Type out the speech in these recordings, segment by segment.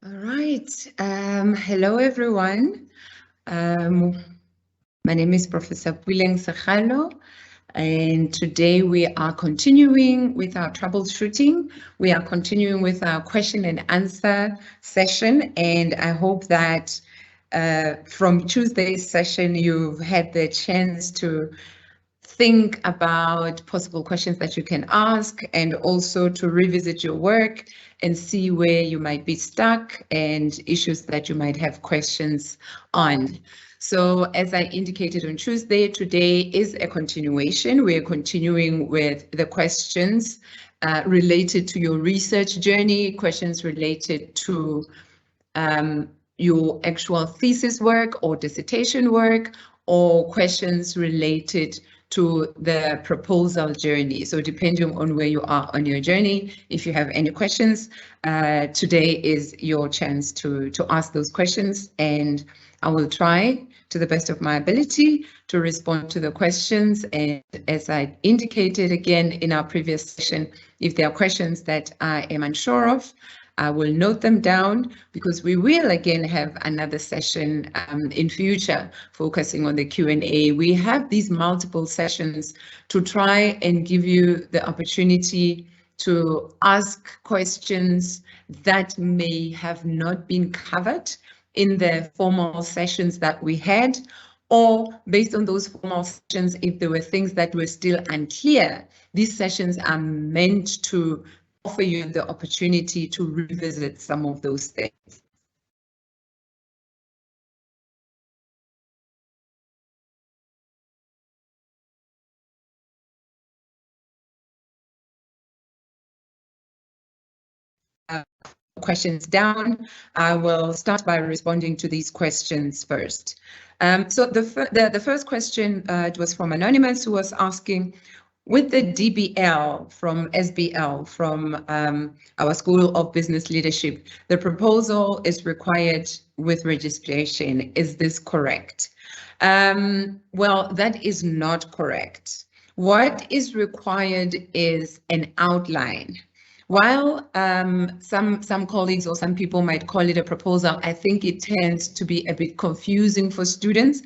All right. Hello, everyone. My name is Professor Puleng Sekgalo, and today we are continuing with our troubleshooting. We are continuing with our question and answer session, and I hope that from Tuesday's session, you've had the chance to think about possible questions that you can ask and also to revisit your work and see where you might be stuck and issues that you might have questions on. So as I indicated on Tuesday, today is a continuation. We're continuing with the questions related to your research journey, questions related to your actual thesis work or dissertation work, or questions related to the proposal journey. So depending on where you are on your journey, if you have any questions, today is your chance to ask those questions, and I will try to the best of my ability to respond to the questions. And as I indicated again in our previous session, if there are questions that I am unsure of, I will note them down, because we will again have another session in future focusing on the Q&A. We have these multiple sessions to try and give you the opportunity to ask questions that may have not been covered in the formal sessions that we had, or based on those formal sessions, if there were things that were still unclear. These sessions are meant to offer you the opportunity to revisit some of those things. Questions down. I will start by responding to these questions first. So the first question was from Anonymous, who was asking, with the DBL from SBL from our School of Business Leadership, the proposal is required with registration. Is this correct? Well, that is not correct. What is required is an outline. While some colleagues or some people might call it a proposal, I think it tends to be a bit confusing for students,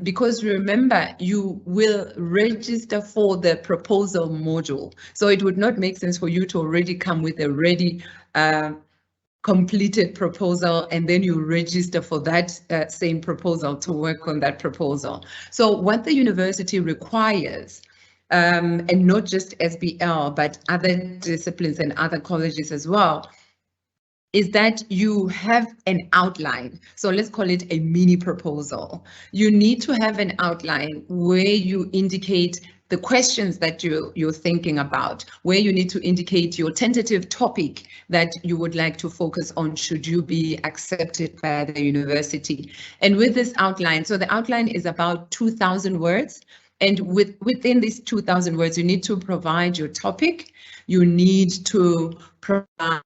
because remember, you will register for the proposal module. So it would not make sense for you to already come with a ready completed proposal and then you register for that same proposal to work on that proposal. So what the university requires, and not just SBL, but other disciplines and other colleges as well, is that you have an outline. So let's call it a mini proposal. You need to have an outline where you indicate the questions that you're thinking about, where you need to indicate your tentative topic that you would like to focus on should you be accepted by the university. And with this outline, so the outline is about 2,000 words. And within these 2,000 words, you need to provide your topic. You need to provide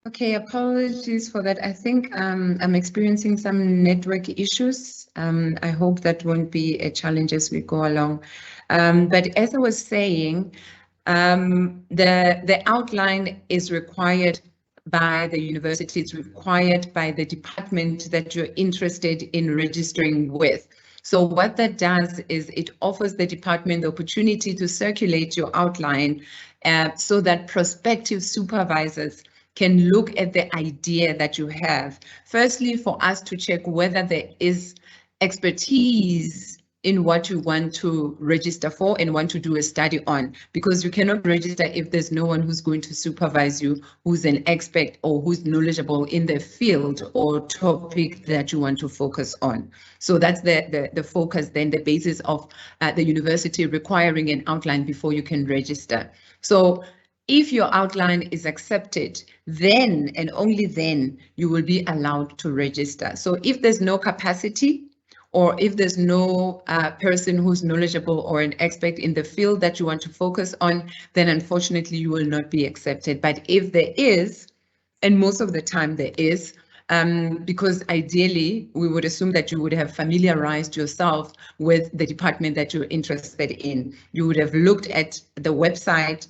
Okay, apologies for that. I think I'm experiencing some network issues. I hope that won't be a challenge as we go along. But as I was saying, the outline is required by the university. It's required by the department that you're interested in registering with. So what that does is it offers the department the opportunity to circulate your outline so that prospective supervisors can look at the idea that you have. Firstly, for us to check whether there is expertise in what you want to register for and want to do a study on, because you cannot register if there's no one who's going to supervise you, who's an expert or who's knowledgeable in the field or topic that you want to focus on. So that's the focus, then the basis of the university requiring an outline before you can register. So If your outline is accepted, then and only then you will be allowed to register. So if there's no capacity, or if there's no person who's knowledgeable or an expert in the field that you want to focus on, then unfortunately you will not be accepted. But if there is, and most of the time there is, because ideally we would assume that you would have familiarized yourself with the department that you're interested in. You would have looked at the website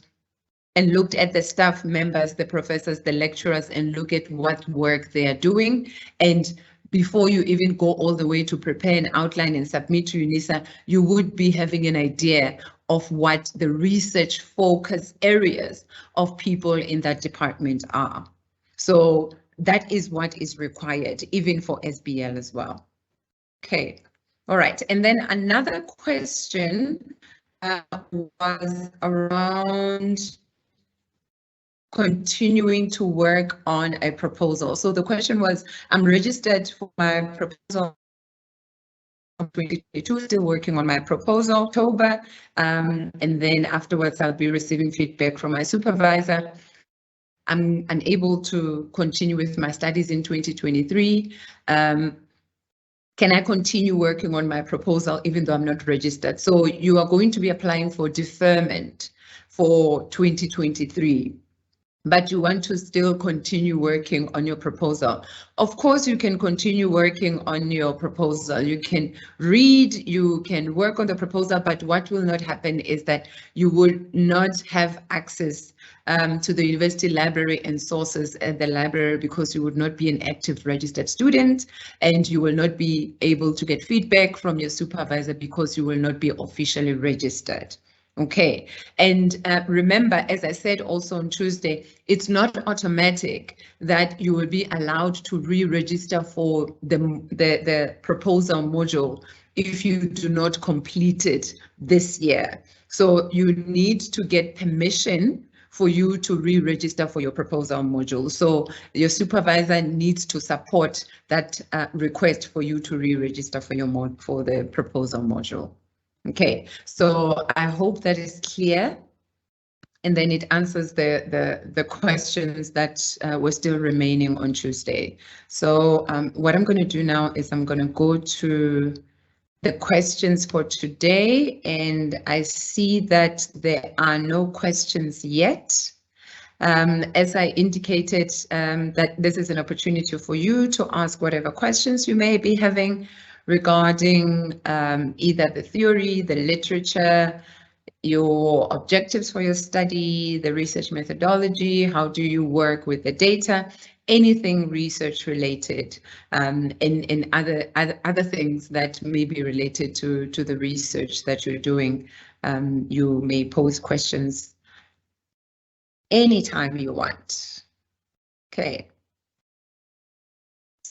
and looked at the staff members, the professors, the lecturers, and look at what work they are doing. And before you even go all the way to prepare an outline and submit to UNISA, you would be having an idea of what the research focus areas of people in that department are. So that is what is required, even for SBL as well. Okay, all right. And then another question was around continuing to work on a proposal. So the question was, I'm registered for my proposal 2022, still working on my proposal October, and then afterwards I'll be receiving feedback from my supervisor. I'm unable to continue with my studies in 2023. Can I continue working on my proposal even though I'm not registered? So you are going to be applying for deferment for 2023. But you want to still continue working on your proposal. Of course, you can continue working on your proposal. You can read, you can work on the proposal, but what will not happen is that you will not have access to the university library and sources at the library because you would not be an active registered student, and you will not be able to get feedback from your supervisor because you will not be officially registered. Okay, and remember, as I said also on Tuesday, it's not automatic that you will be allowed to re-register for the proposal module if you do not complete it this year. So you need to get permission for you to re-register for your proposal module. So your supervisor needs to support that request for you to re-register for the proposal module. Okay, so I hope that is clear, and then it answers the questions that were still remaining on Tuesday. So what I'm going to do now is I'm going to go to the questions for today, and I see that there are no questions yet. As I indicated, that this is an opportunity for you to ask whatever questions you may be having regarding either the theory, the literature, your objectives for your study, the research methodology, how do you work with the data, anything research related, and other things that may be related to the research that you're doing. You may pose questions anytime you want. Okay.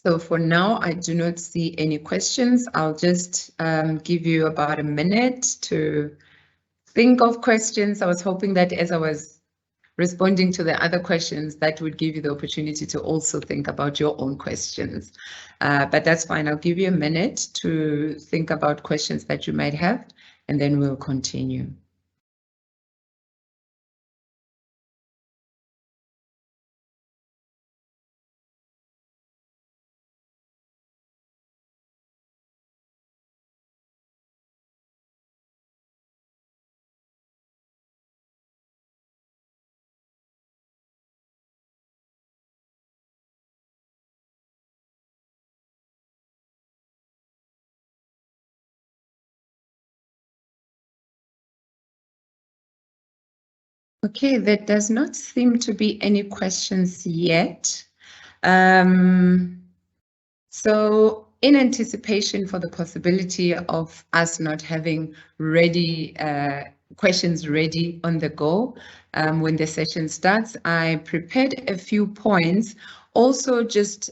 So for now, I do not see any questions. I'll just give you about a minute to think of questions. I was hoping that as I was responding to the other questions, that would give you the opportunity to also think about your own questions. But that's fine. I'll give you a minute to think about questions that you might have, and then we'll continue. Okay, there does not seem to be any questions yet. So in anticipation for the possibility of us not having ready questions ready on the go when the session starts, I prepared a few points, also just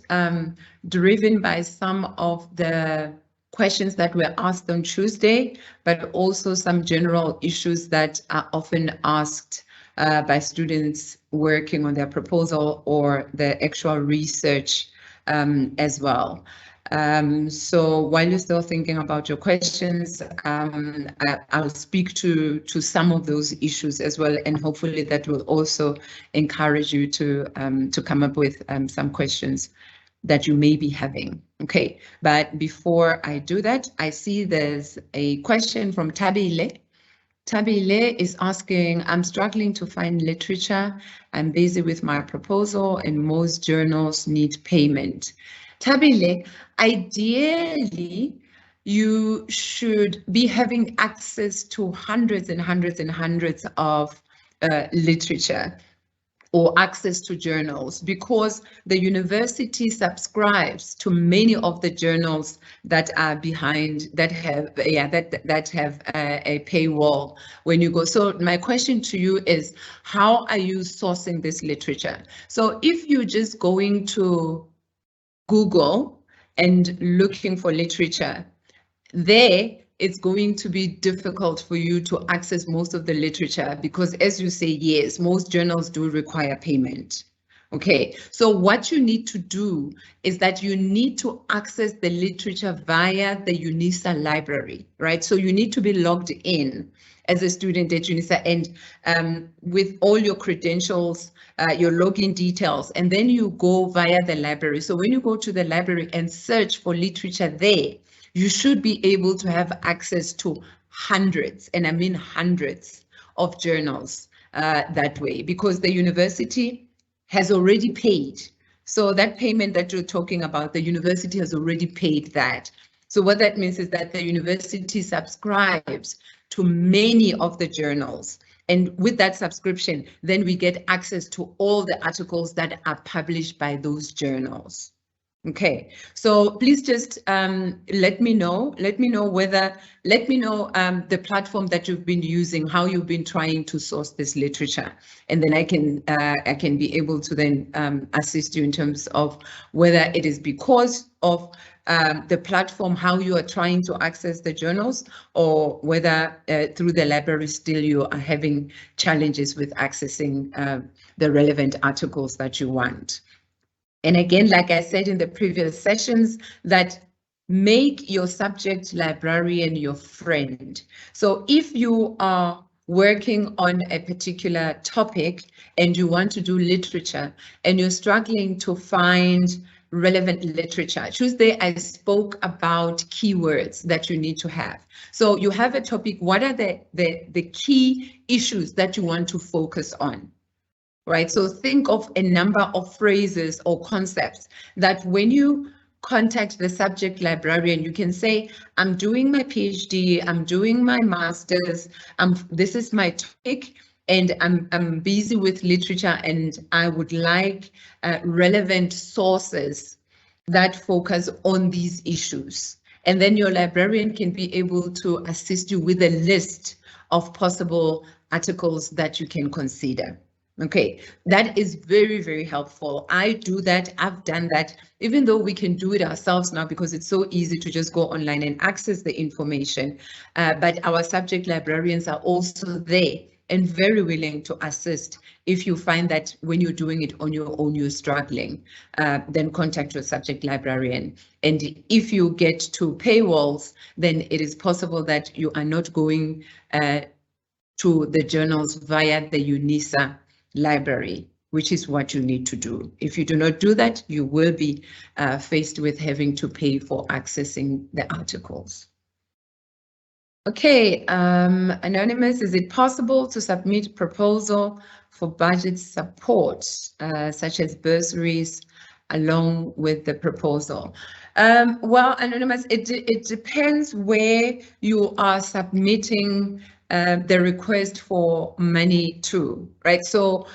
driven by some of the questions that were asked on Tuesday, but also some general issues that are often asked by students working on their proposal or the actual research as well. So while you're still thinking about your questions, I'll speak to some of those issues as well, and hopefully that will also encourage you to come up with some questions that you may be having. Okay, but before I do that, I see there's a question from Tabile. Tabile is asking, I'm struggling to find literature. I'm busy with my proposal and most journals need payment. Tabile, ideally, you should be having access to hundreds and hundreds and hundreds of literature or access to journals, because the university subscribes to many of the journals that are behind, that have a paywall when you go. So my question to you is, how are you sourcing this literature? So if you're just going to Google and looking for literature, there it's going to be difficult for you to access most of the literature, because as you say, yes, most journals do require payment. Okay, so what you need to do is that you need to access the literature via the UNISA library, right? So you need to be logged in as a student at UNISA and with all your credentials, your login details, and then you go via the library. So when you go to the library and search for literature there, you should be able to have access to hundreds, and I mean hundreds, of journals that way, because the university has already paid. So that payment that you're talking about, the university has already paid that. So what that means is that the university subscribes to many of the journals. And with that subscription, then we get access to all the articles that are published by those journals. Okay, so please just let me know the platform that you've been using, how you've been trying to source this literature, and then I can be able to then assist you in terms of whether it is because of the platform, how you are trying to access the journals, or whether through the library still you are having challenges with accessing the relevant articles that you want. And again, like I said in the previous sessions, that make your subject librarian your friend. So if you are working on a particular topic and you want to do literature and you're struggling to find relevant literature, Tuesday I spoke about keywords that you need to have. So you have a topic, what are the key issues that you want to focus on? Right, so think of a number of phrases or concepts that when you contact the subject librarian, you can say, I'm doing my PhD, I'm doing my master's, this is my topic, and I'm busy with literature, and I would like relevant sources that focus on these issues. And then your librarian can be able to assist you with a list of possible articles that you can consider. Okay, that is very, very helpful. I do that, I've done that, even though we can do it ourselves now because it's so easy to just go online and access the information. But our subject librarians are also there and very willing to assist. If you find that when you're doing it on your own, you're struggling, then contact your subject librarian. And if you get to paywalls, then it is possible that you are not going to the journals via the UNISA library, which is what you need to do. If you do not do that, you will be faced with having to pay for accessing the articles. Okay, Anonymous, is it possible to submit proposal for budget support, such as bursaries, along with the proposal? Well, Anonymous, it depends where you are submitting the request for money to, right? So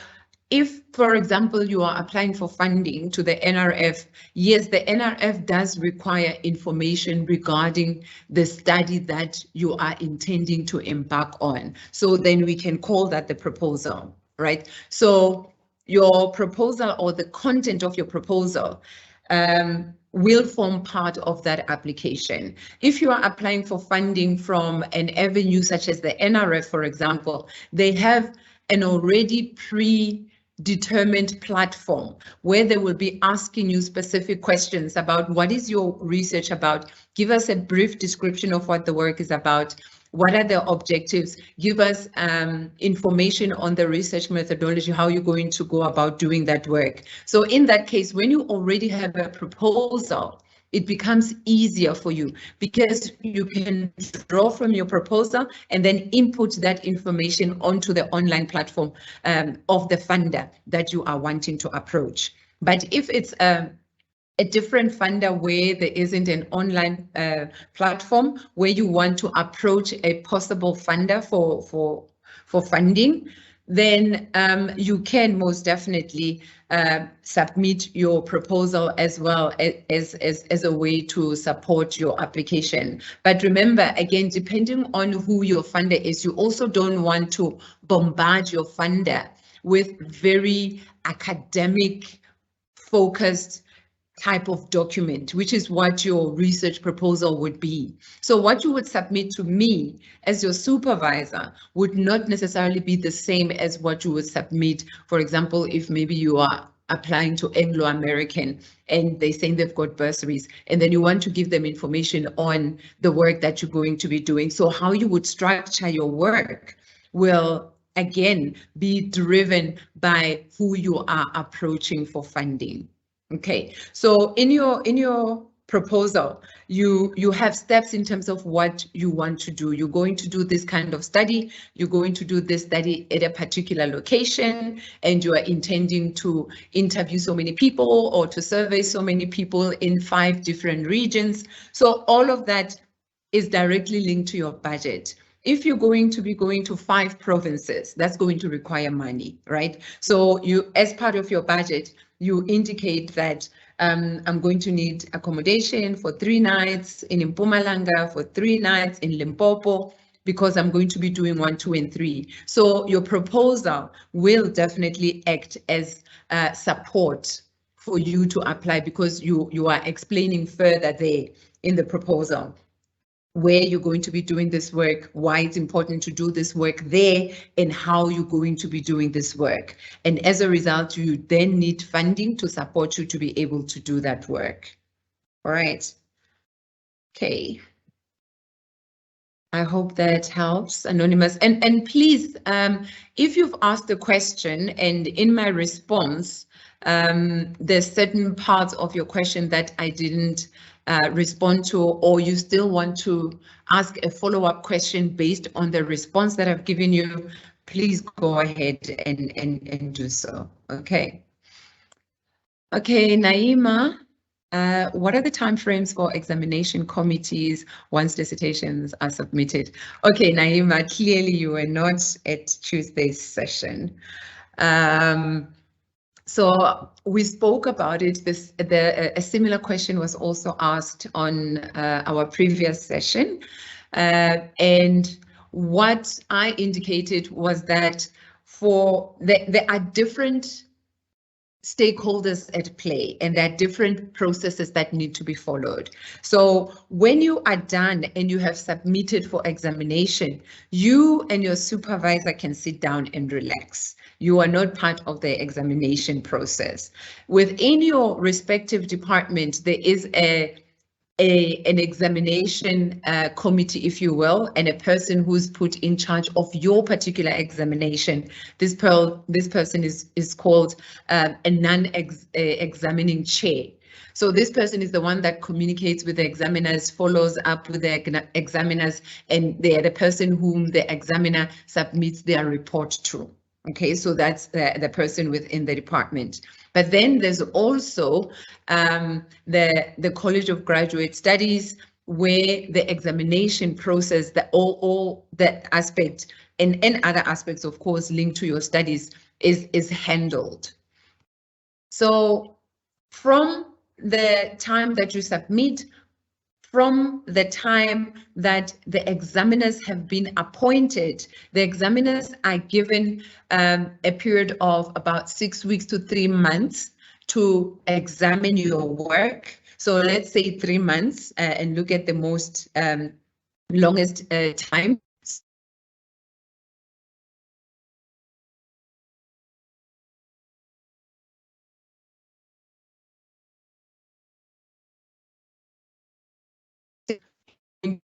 if, for example, you are applying for funding to the NRF, yes, the NRF does require information regarding the study that you are intending to embark on. So then we can call that the proposal, right? So your proposal or the content of your proposal will form part of that application. If you are applying for funding from an avenue such as the NRF, for example, they have an already determined platform where they will be asking you specific questions about what is your research about. Give us a brief description of what the work is about. What are the objectives? Give us information on the research methodology, how you're going to go about doing that work. So in that case, when you already have a proposal, it becomes easier for you because you can draw from your proposal and then input that information onto the online platform of the funder that you are wanting to approach. But if it's a different funder where there isn't an online platform where you want to approach a possible funder for funding, then you can most definitely submit your proposal as well as a way to support your application. But remember, again, depending on who your funder is, you also don't want to bombard your funder with very academic focused type of document, which is what your research proposal would be. So what you would submit to me as your supervisor would not necessarily be the same as what you would submit, for example, if maybe you are applying to Anglo-American and they say they've got bursaries, and then you want to give them information on the work that you're going to be doing. So how you would structure your work will again be driven by who you are approaching for funding. Okay, so in your proposal, you have steps in terms of what you want to do. You're going to do this kind of study. You're going to do this study at a particular location, and you are intending to interview so many people or to survey so many people in 5 different regions. So all of that is directly linked to your budget. If you're going to be going to 5 provinces, that's going to require money, right? So you, as part of your budget, you indicate that I'm going to need accommodation for 3 nights in Mpumalanga, for 3 nights in Limpopo, because I'm going to be doing 1, 2, and 3. So your proposal will definitely act as support for you to apply, because you are explaining further there in the proposal where you're going to be doing this work, why it's important to do this work there, and how you're going to be doing this work. And as a result, you then need funding to support you to be able to do that work. All right. Okay. I hope that helps, Anonymous. And please, if you've asked a question and in my response, there's certain parts of your question that I didn't respond to, or you still want to ask a follow-up question based on the response that I've given you, please go ahead and do so. Okay. Okay, Naima. What are the timeframes for examination committees once dissertations are submitted? Okay, Naima, clearly you were not at Tuesday's session. So we spoke about it. A similar question was also asked on our previous session. And what I indicated was that there are different stakeholders at play, and there are different processes that need to be followed. So when you are done and you have submitted for examination, you and your supervisor can sit down and relax. You are not part of the examination process. Within your respective department, there is an examination committee, if you will, and a person who's put in charge of your particular examination. This person is called a non-examining chair. So this person is the one that communicates with the examiners, follows up with the examiners, and they are the person whom the examiner submits their report to. Okay, so that's the person within the department. But then there's also the College of Graduate Studies, where the examination process, all that aspect and other aspects, of course, linked to your studies is handled. So from the time that you submit, from the time that the examiners have been appointed, the examiners are given a period of about 6 weeks to 3 months to examine your work. So let's say 3 months and look at the most longest time.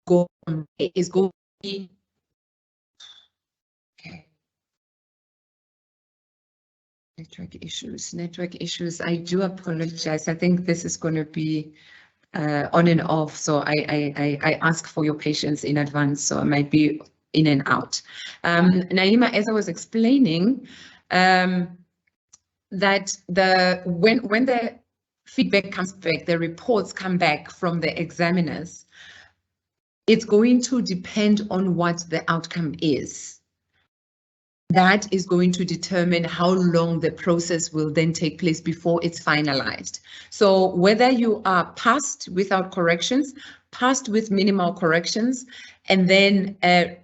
go is going to be okay. Network issues. I do apologize. I think this is going to be on and off, so I ask for your patience in advance, so I might be in and out. Naima, as I was explaining, that when the feedback comes back, the reports come back from the examiners, it's going to depend on what the outcome is. That is going to determine how long the process will then take place before it's finalized. So whether you are passed without corrections, passed with minimal corrections, and then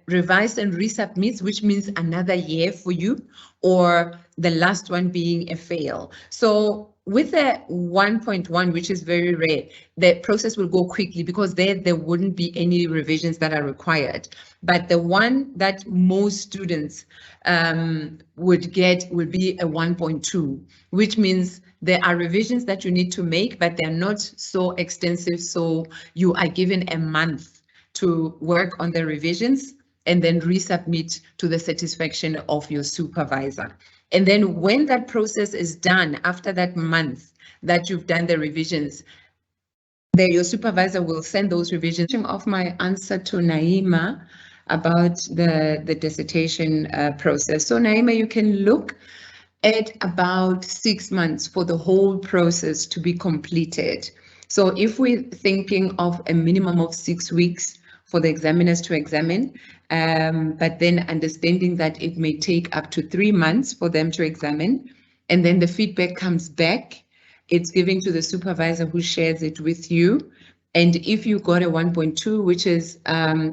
revised and resubmits, which means another year for you, or the last one being a fail. So with the 1.1, which is very rare, the process will go quickly because there wouldn't be any revisions that are required. But the one that most students would get would be a 1.2, which means there are revisions that you need to make, but they're not so extensive. So you are given a month to work on the revisions and then resubmit to the satisfaction of your supervisor. And then when that process is done, after that month that you've done the revisions, then your supervisor will send those revisions. Of my answer to Naima about the dissertation process. So Naima, you can look at about 6 months for the whole process to be completed. So if we're thinking of a minimum of 6 weeks for the examiners to examine, but then understanding that it may take up to 3 months for them to examine, and then the feedback comes back, it's given to the supervisor who shares it with you. And if you got a 1.2, which is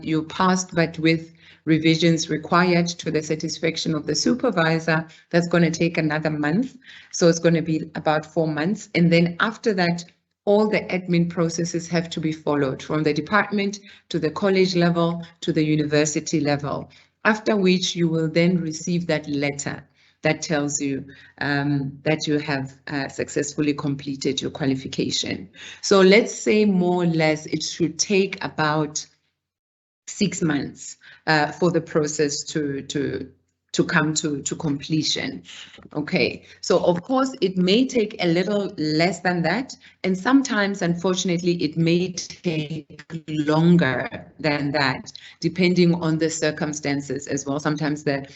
you passed but with revisions required to the satisfaction of the supervisor, that's going to take another month. So it's going to be about 4 months. And then after that, all the admin processes have to be followed from the department to the college level to the university level, after which you will then receive that letter that tells you that you have successfully completed your qualification. So let's say more or less it should take about 6 months for the process to come to completion. Okay, so of course it may take a little less than that, and sometimes unfortunately it may take longer than that, depending on the circumstances as well. Sometimes the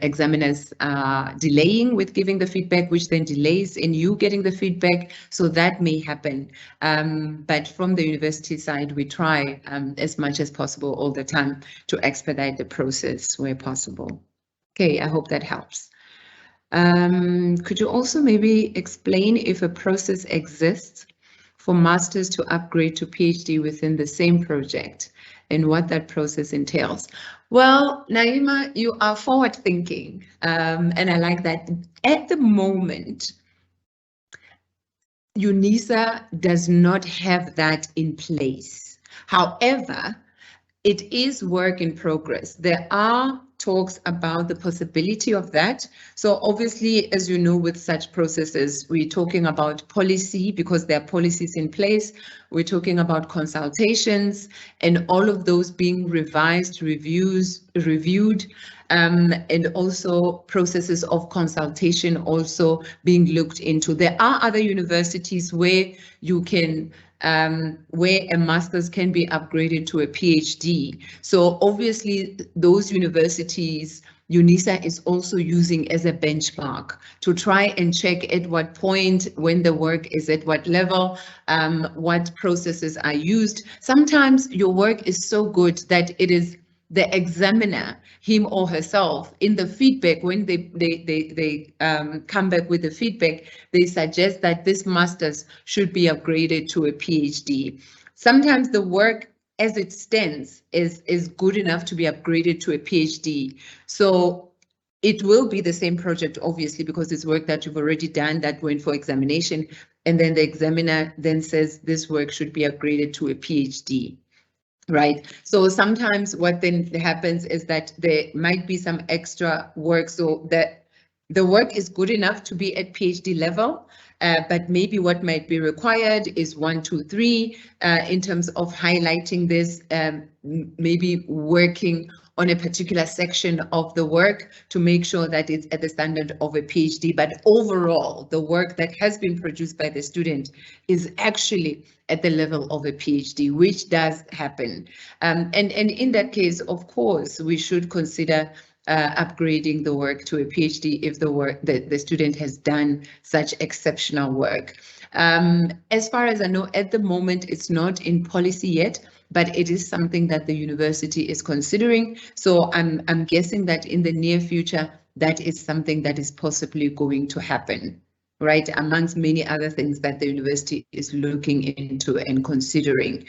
examiners are delaying with giving the feedback, which then delays in you getting the feedback, so that may happen. But from the university side, we try as much as possible all the time to expedite the process where possible. Okay, I hope that helps. Could you also maybe explain if a process exists for masters to upgrade to PhD within the same project and what that process entails? Well, Naima, you are forward thinking, and I like that. At the moment, UNISA does not have that in place. However, it is work in progress. There are talks about the possibility of that. So obviously, as you know, with such processes, we're talking about policy because there are policies in place. We're talking about consultations and all of those being revised, reviewed, and also processes of consultation also being looked into. There are other universities where you can where a master's can be upgraded to a PhD. So obviously those universities, UNISA is also using as a benchmark to try and check at what point, when the work is at what level, what processes are used. Sometimes your work is so good that it is the examiner, him or herself, in the feedback, when they come back with the feedback, they suggest that this master's should be upgraded to a PhD. Sometimes the work as it stands is good enough to be upgraded to a PhD. So it will be the same project, obviously, because it's work that you've already done that went for examination, and then the examiner then says this work should be upgraded to a PhD. Right. So sometimes what then happens is that there might be some extra work. So that The work is good enough to be at PhD level, but maybe what might be required is 1, 2, 3 in terms of highlighting this, maybe working on a particular section of the work to make sure that it's at the standard of a PhD. But overall, the work that has been produced by the student is actually at the level of a PhD, which does happen. And in that case, of course, we should consider upgrading the work to a PhD if the student has done such exceptional work. As far as I know, at the moment, it's not in policy yet, but it is something that the university is considering. So I'm guessing that in the near future, that is something that is possibly going to happen, right? Amongst many other things that the university is looking into and considering,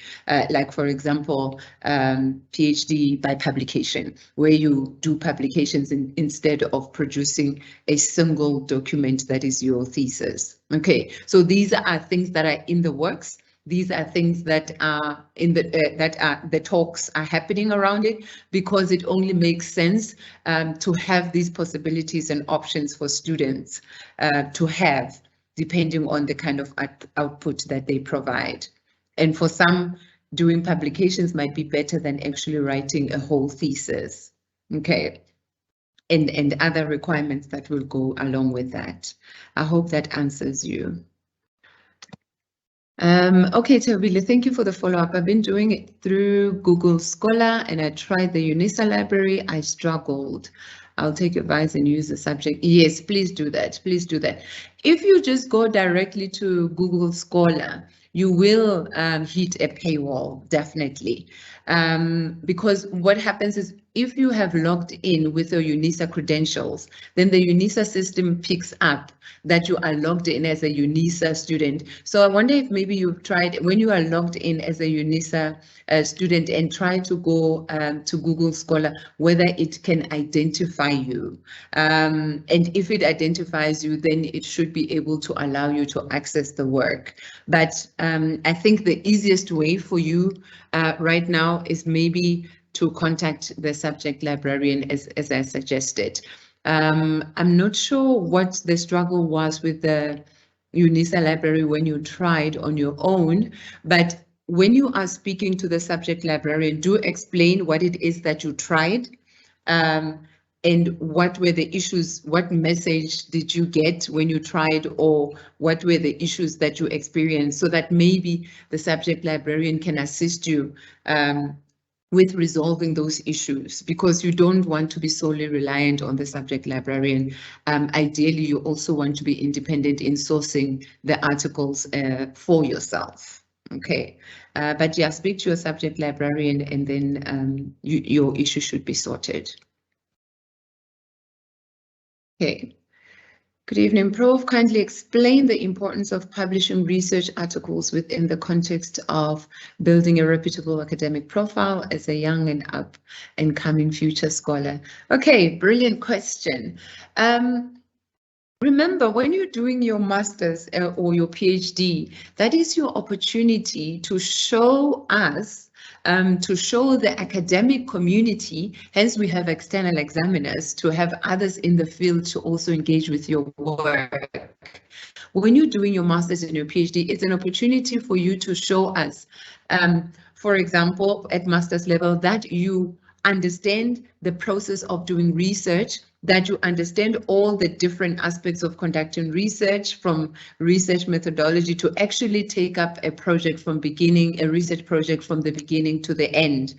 like, for example, PhD by publication, where you do publications instead of producing a single document that is your thesis. Okay, so these are things that are in the works. These are things that are in the talks are happening around it, because it only makes sense to have these possibilities and options for students to have, depending on the kind of output that they provide. And for some, doing publications might be better than actually writing a whole thesis. Okay. And other requirements that will go along with that. I hope that answers you. Okay, Tabile, thank you for the follow-up. I've been doing it through Google Scholar and I tried the UNISA library. I struggled. I'll take advice and use the subject. Yes, please do that. Please do that. If you just go directly to Google Scholar, you will hit a paywall, definitely. Because what happens is, if you have logged in with your UNISA credentials, then the UNISA system picks up that you are logged in as a UNISA student. So I wonder if maybe you've tried, when you are logged in as a UNISA student and try to go to Google Scholar, whether it can identify you. And if it identifies you, then it should be able to allow you to access the work. But I think the easiest way for you right now is maybe to contact the subject librarian, as I suggested. I'm not sure what the struggle was with the UNISA library when you tried on your own, but when you are speaking to the subject librarian, do explain what it is that you tried, and what were the issues, what message did you get when you tried, or what were the issues that you experienced, so that maybe the subject librarian can assist you with resolving those issues, because you don't want to be solely reliant on the subject librarian. Ideally, you also want to be independent in sourcing the articles for yourself. Okay, but yeah, speak to your subject librarian and then your issue should be sorted. Okay. Good evening, Prof. Kindly explain the importance of publishing research articles within the context of building a reputable academic profile as a young and up and coming future scholar. Okay, brilliant question. Remember, when you're doing your master's or your PhD, that is your opportunity to show us, to show the academic community, hence we have external examiners, to have others in the field to also engage with your work. When you're doing your master's and your PhD, it's an opportunity for you to show us, for example, at master's level, that you understand the process of doing research, that you understand all the different aspects of conducting research, from research methodology to actually take up a project from beginning, a research project from the beginning to the end,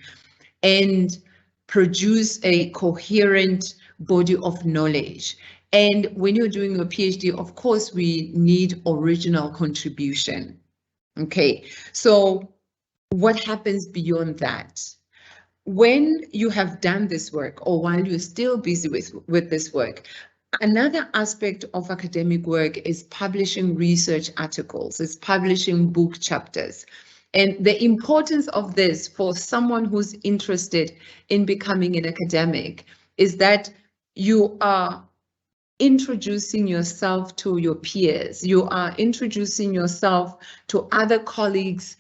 and produce a coherent body of knowledge. And when you're doing your PhD, of course, we need original contribution. Okay, so what happens beyond that? When you have done this work, or while you're still busy with this work, another aspect of academic work is publishing research articles, is publishing book chapters. And the importance of this for someone who's interested in becoming an academic is that you are introducing yourself to your peers, you are introducing yourself to other colleagues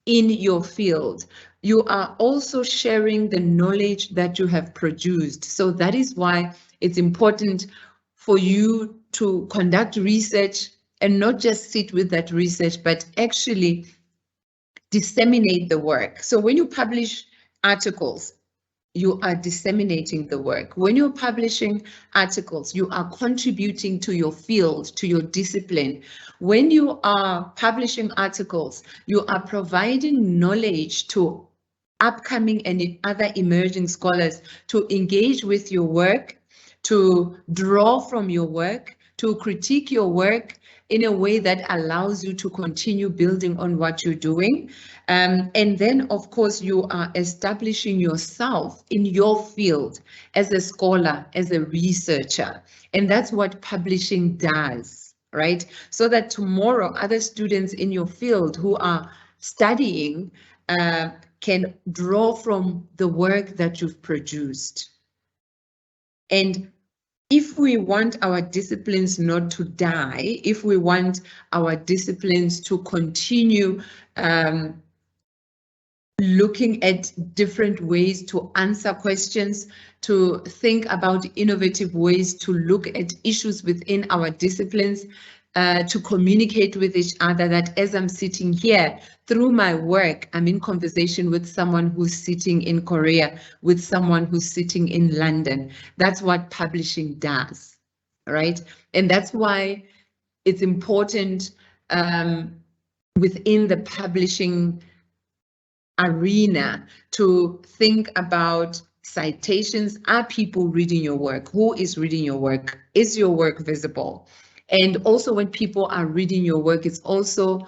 in your field. You are also sharing the knowledge that you have produced. So that is why it's important for you to conduct research and not just sit with that research, but actually disseminate the work. So when you publish articles, you are disseminating the work. When you're publishing articles, you are contributing to your field, to your discipline. When you are publishing articles, you are providing knowledge to upcoming and other emerging scholars to engage with your work, to draw from your work, to critique your work in a way that allows you to continue building on what you're doing. And then, of course, you are establishing yourself in your field as a scholar, as a researcher. And that's what publishing does, right? So that tomorrow, other students in your field who are studying can draw from the work that you've produced. And if we want our disciplines not to die, if we want our disciplines to continue looking at different ways to answer questions, to think about innovative ways to look at issues within our disciplines, to communicate with each other, that as I'm sitting here, through my work, I'm in conversation with someone who's sitting in Korea, with someone who's sitting in London. That's what publishing does, right? And that's why it's important within the publishing arena to think about citations. Are people reading your work? Who is reading your work? Is your work visible? And also when people are reading your work, it's also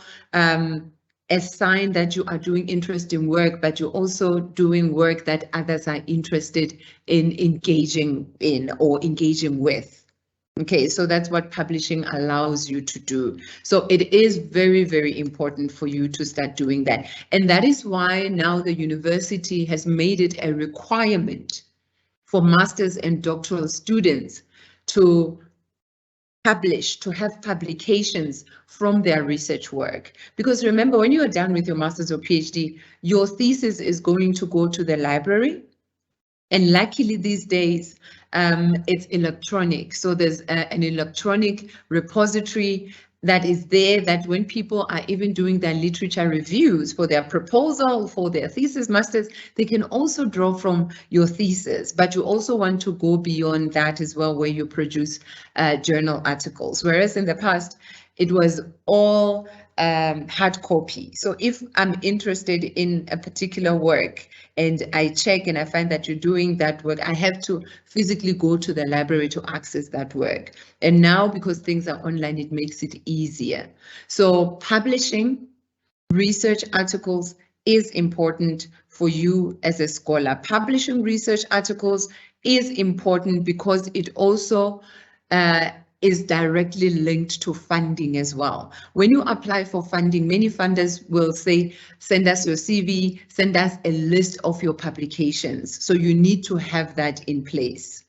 a sign that you are doing interesting work, but you're also doing work that others are interested in engaging in or engaging with. Okay, so that's what publishing allows you to do. So it is very, very important for you to start doing that. And that is why now the university has made it a requirement for master's and doctoral students to publish, to have publications from their research work. Because remember, when you are done with your master's or PhD, your thesis is going to go to the library. And luckily these days, it's electronic. So there's an electronic repository that is there, that when people are even doing their literature reviews for their proposal, for their thesis masters, they can also draw from your thesis. But you also want to go beyond that as well, where you produce journal articles. Whereas in the past, it was all hard copy. So if I'm interested in a particular work and I check and I find that you're doing that work, I have to physically go to the library to access that work. And now, because things are online, it makes it easier. So publishing research articles is important for you as a scholar. Publishing research articles is important because it also is directly linked to funding as well. When you apply for funding, many funders will say, send us your CV, send us a list of your publications. So you need to have that in place.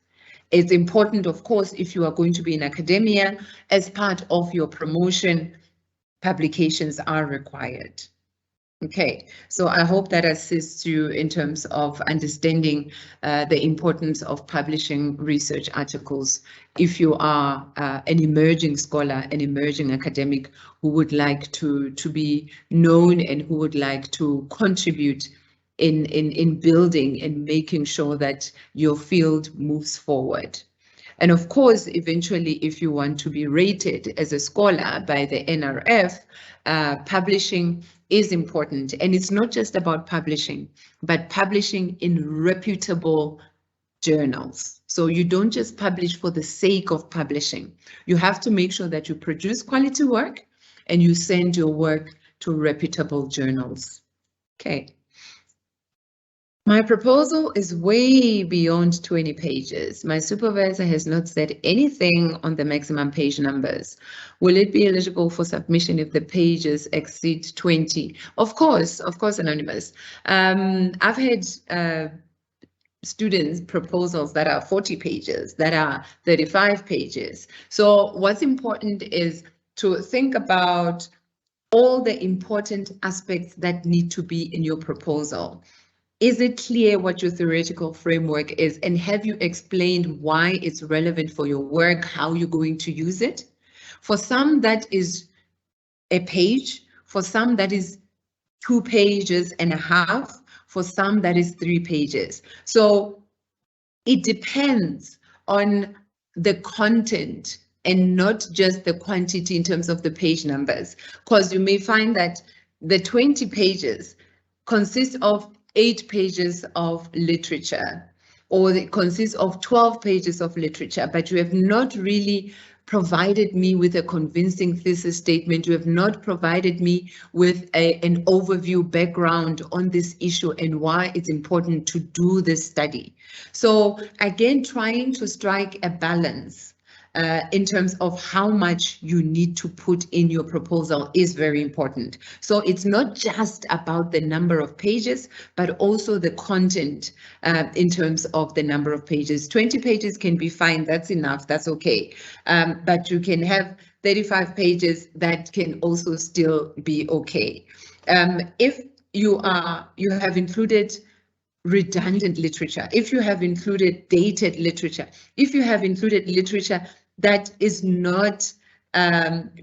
It's important, of course, if you are going to be in academia, as part of your promotion, publications are required. Okay, so I hope that assists you in terms of understanding the importance of publishing research articles if you are an emerging scholar, an emerging academic who would like to be known and who would like to contribute in building and making sure that your field moves forward. And of course, eventually, if you want to be rated as a scholar by the NRF, publishing is important. And it's not just about publishing, but publishing in reputable journals. So you don't just publish for the sake of publishing. You have to make sure that you produce quality work and you send your work to reputable journals. Okay. My proposal is way beyond 20 pages. My supervisor has not said anything on the maximum page numbers. Will it be eligible for submission if the pages exceed 20? Of course, Anonymous. I've had students' proposals that are 40 pages, that are 35 pages. So what's important is to think about all the important aspects that need to be in your proposal. Is it clear what your theoretical framework is? And have you explained why it's relevant for your work, how you're going to use it? For some, that is a page. For some, that is 2.5 pages. For some, that is 3 pages. So it depends on the content and not just the quantity in terms of the page numbers, because you may find that the 20 pages consist of 8 pages of literature, or it consists of 12 pages of literature, but you have not really provided me with a convincing thesis statement. You have not provided me with an overview background on this issue and why it's important to do this study. So again, trying to strike a balance in terms of how much you need to put in your proposal is very important. So it's not just about the number of pages, but also the content in terms of the number of pages. 20 pages can be fine, that's enough, that's okay. But you can have 35 pages that can also still be okay. If you have included redundant literature, if you have included dated literature, if you have included literature that is not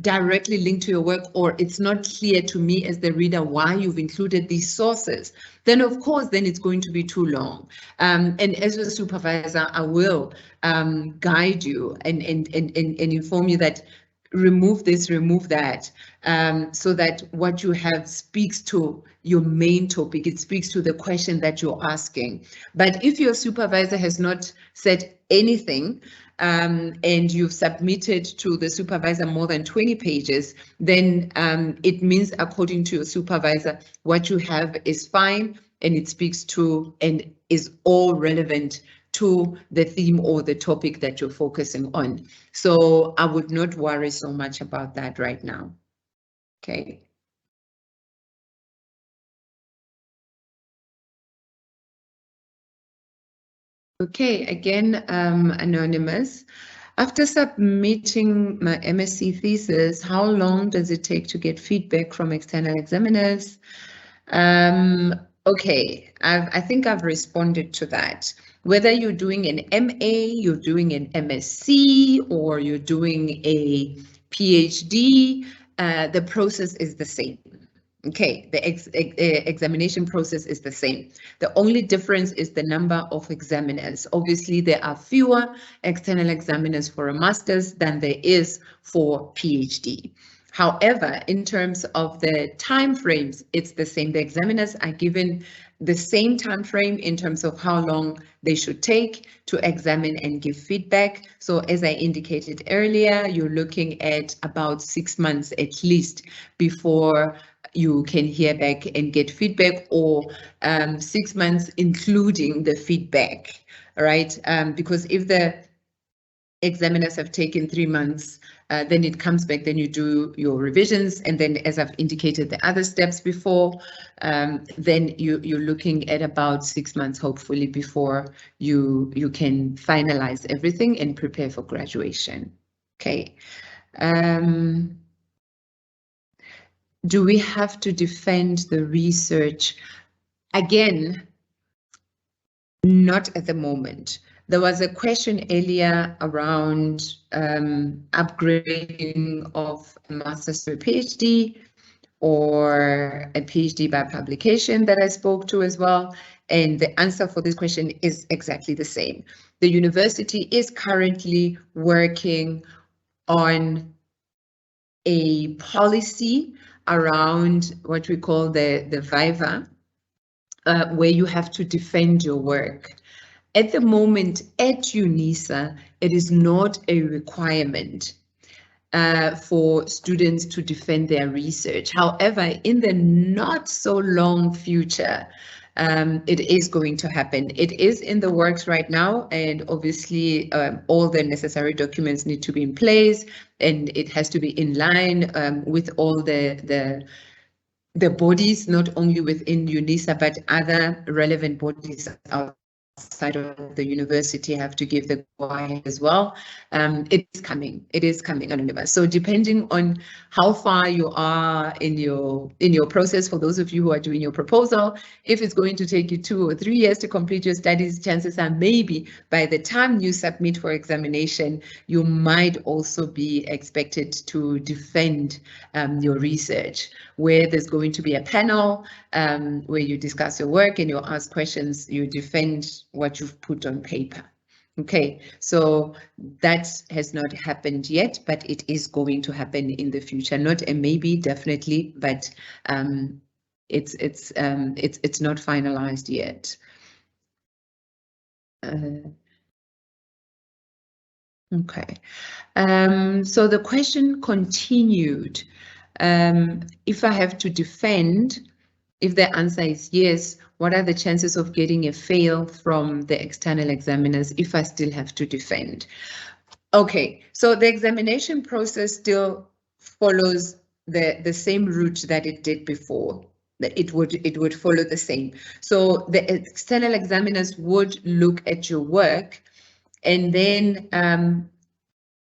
directly linked to your work, or it's not clear to me as the reader why you've included these sources, then of course, then it's going to be too long. And as a supervisor, I will guide you and inform you that remove this, remove that, so that what you have speaks to your main topic, it speaks to the question that you're asking. But if your supervisor has not said anything, and you've submitted to the supervisor more than 20 pages, then it means, according to your supervisor, what you have is fine, and it speaks to and is all relevant to the theme or the topic that you're focusing on. So I would not worry so much about that right now. Okay. Okay, again, anonymous. After submitting my MSc thesis, how long does it take to get feedback from external examiners? Okay, I think I've responded to that. Whether you're doing an MA, you're doing an MSc, or you're doing a PhD, the process is the same. Okay, the examination process is the same. The only difference is the number of examiners. Obviously, there are fewer external examiners for a master's than there is for PhD. However, in terms of the time frames, it's the same. The examiners are given the same time frame in terms of how long they should take to examine and give feedback. So as I indicated earlier, you're looking at about 6 months at least before you can hear back and get feedback, or 6 months including the feedback, right? Because if the examiners have taken 3 months, then it comes back, then you do your revisions, and then, as I've indicated the other steps before, then you're looking at about 6 months, hopefully, before you can finalize everything and prepare for graduation. Okay. Do we have to defend the research? Again, not at the moment. There was a question earlier around upgrading of a master's to a PhD, or a PhD by publication that I spoke to as well. And the answer for this question is exactly the same. The university is currently working on a policy around what we call the viva, where you have to defend your work. At the moment at UNISA, it is not a requirement for students to defend their research. However, in the not so long future, it is going to happen. It is in the works right now, and obviously all the necessary documents need to be in place, and it has to be in line with all the bodies, not only within UNISA, but other relevant bodies out outside of the university have to give the go-ahead as well. It is coming on Universe. So depending on how far you are in your process, for those of you who are doing your proposal, if it's going to take you 2 or 3 years to complete your studies, chances are maybe by the time you submit for examination, you might also be expected to defend your research, where there's going to be a panel where you discuss your work and you ask questions, you defend what you've put on paper. Okay, so that has not happened yet, but it is going to happen in the future. Not a maybe, definitely, but it's not finalized yet. Okay, so the question continued. If I have to defend, if the answer is yes, what are the chances of getting a fail from the external examiners if I still have to defend? Okay, so the examination process still follows the same route that it did before. It would follow the same. So the external examiners would look at your work, and then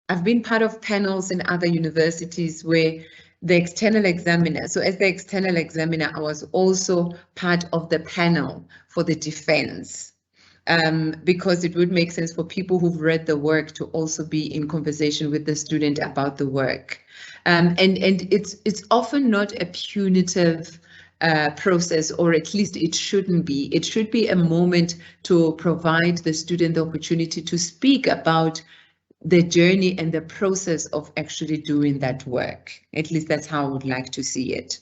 I've been part of panels in other universities where the external examiner, so as the external examiner, I was also part of the panel for the defense, because it would make sense for people who've read the work to also be in conversation with the student about the work. And it's often not a punitive process, or at least it shouldn't be. It should be a moment to provide the student the opportunity to speak about the journey and the process of actually doing that work. At least that's how I would like to see it.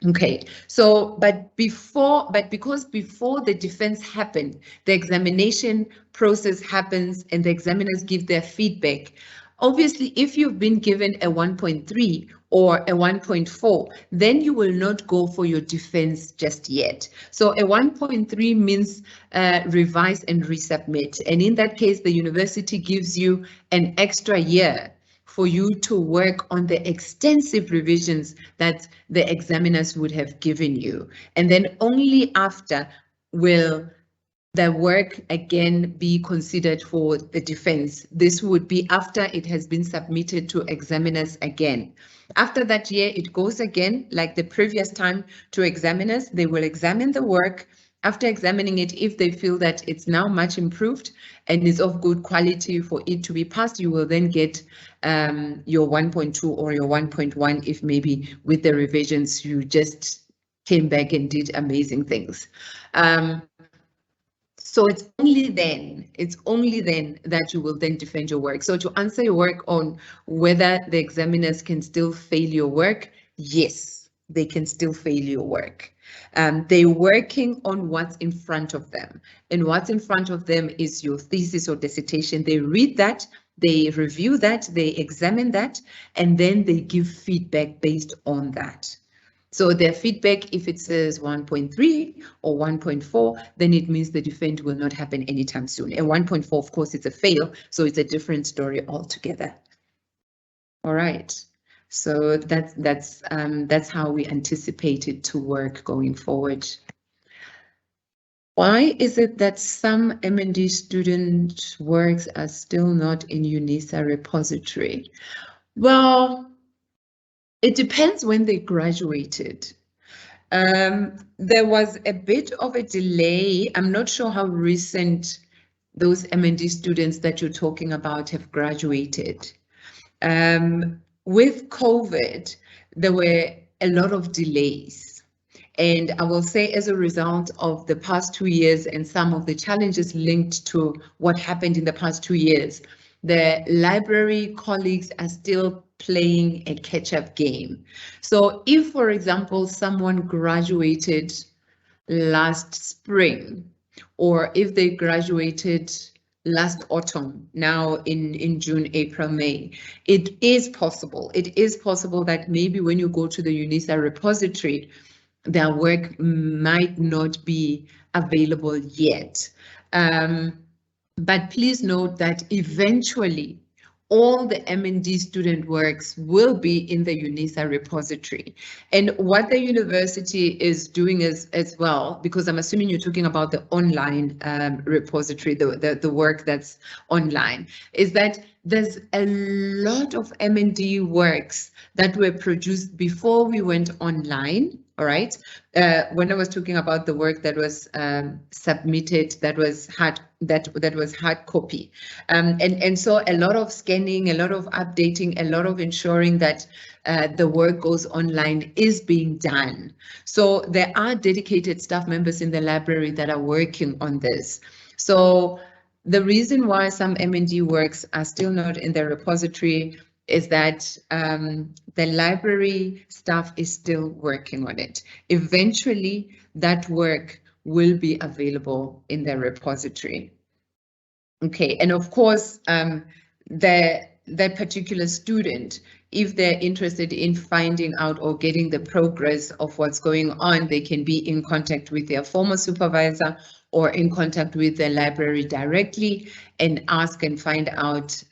Okay, so because before the defense happened, the examination process happens and the examiners give their feedback. Obviously, if you've been given a 1.3 or a 1.4, then you will not go for your defense just yet. So a 1.3 means revise and resubmit. And in that case, the university gives you an extra year for you to work on the extensive revisions that the examiners would have given you. And then only after will the work again be considered for the defense. This would be after it has been submitted to examiners again. After that year, it goes again, like the previous time, to examiners. They will examine the work. After examining it, if they feel that it's now much improved and is of good quality for it to be passed, you will then get your 1.2 or your 1.1 if maybe with the revisions you just came back and did amazing things. So it's only then that you will then defend your work. So to answer your work on whether the examiners can still fail your work, yes, they can still fail your work. They're working on what's in front of them. And what's in front of them is your thesis or dissertation. They read that, they review that, they examine that, and then they give feedback based on that. So their feedback, if it says 1.3 or 1.4, then it means the defense will not happen anytime soon. And 1.4, of course, it's a fail, so it's a different story altogether. All right. So that's how we anticipate it to work going forward. Why is it that some M&D student works are still not in UNISA repository? Well, it depends when they graduated. There was a bit of a delay. I'm not sure how recent those M&D students that you're talking about have graduated. With COVID, there were a lot of delays. And I will say as a result of the past 2 years and some of the challenges linked to what happened in the past 2 years, the library colleagues are still playing a catch-up game. So if, for example, someone graduated last spring, or if they graduated last autumn, now in June, April, May, it is possible that maybe when you go to the UNISA repository, their work might not be available yet. But please note that eventually all the M&D student works will be in the UNISA repository. And what the university is doing as well, because I'm assuming you're talking about the online repository, the work that's online, is that there's a lot of M&D works that were produced before we went online. All right. When I was talking about the work that was submitted, that was hard copy, and so a lot of scanning, a lot of updating, a lot of ensuring that the work goes online is being done. So there are dedicated staff members in the library that are working on this. So the reason why some M&D works are still not in the repository is that the library staff is still working on it. Eventually, that work will be available in the repository. Okay, and of course, that particular student, if they're interested in finding out or getting the progress of what's going on, they can be in contact with their former supervisor or in contact with the library directly and ask and find out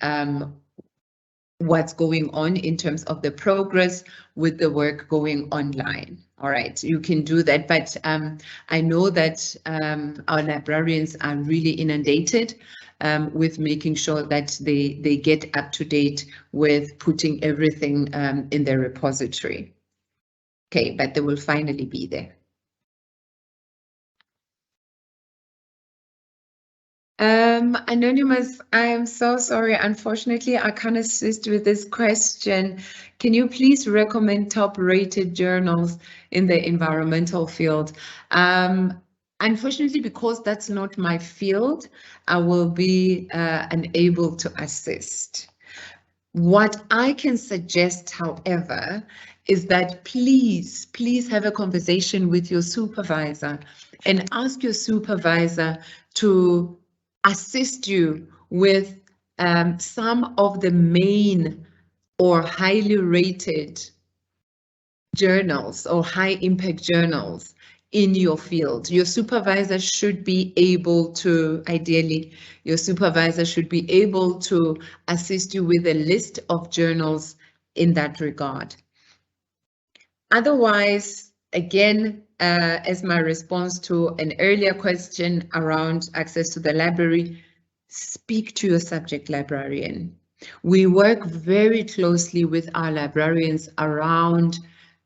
what's going on in terms of the progress with the work going online. All right, you can do that, but I know that our librarians are really inundated with making sure that they get up to date with putting everything in their repository. Okay, but they will finally be there. Anonymous, I am so sorry. Unfortunately, I can't assist with this question. Can you please recommend top-rated journals in the environmental field? Unfortunately, because that's not my field, I will be unable to assist. What I can suggest, however, is that please have a conversation with your supervisor and ask your supervisor to assist you with some of the main or highly rated journals or high impact journals in your field. Your supervisor should be able to, ideally, your supervisor should be able to assist you with a list of journals in that regard. Otherwise, again, as my response to an earlier question around access to the library, speak to your subject librarian. We work very closely with our librarians around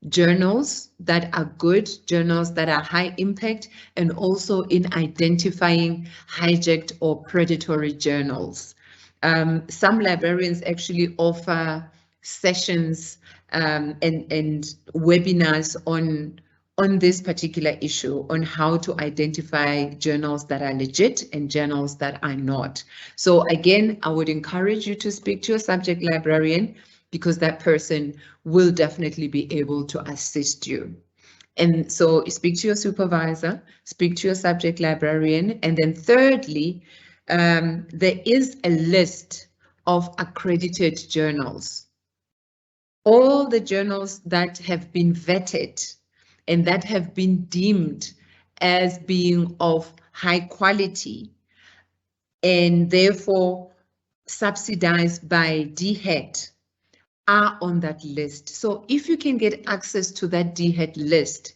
journals that are good, journals that are high impact, and also in identifying hijacked or predatory journals. Some librarians actually offer sessions and webinars on this particular issue, on how to identify journals that are legit and journals that are not. So again, I would encourage you to speak to your subject librarian, because that person will definitely be able to assist you. And so speak to your supervisor, speak to your subject librarian, and then thirdly, there is a list of accredited journals. All the journals that have been vetted and that have been deemed as being of high quality and therefore subsidized by DHET are on that list. So if you can get access to that DHET list,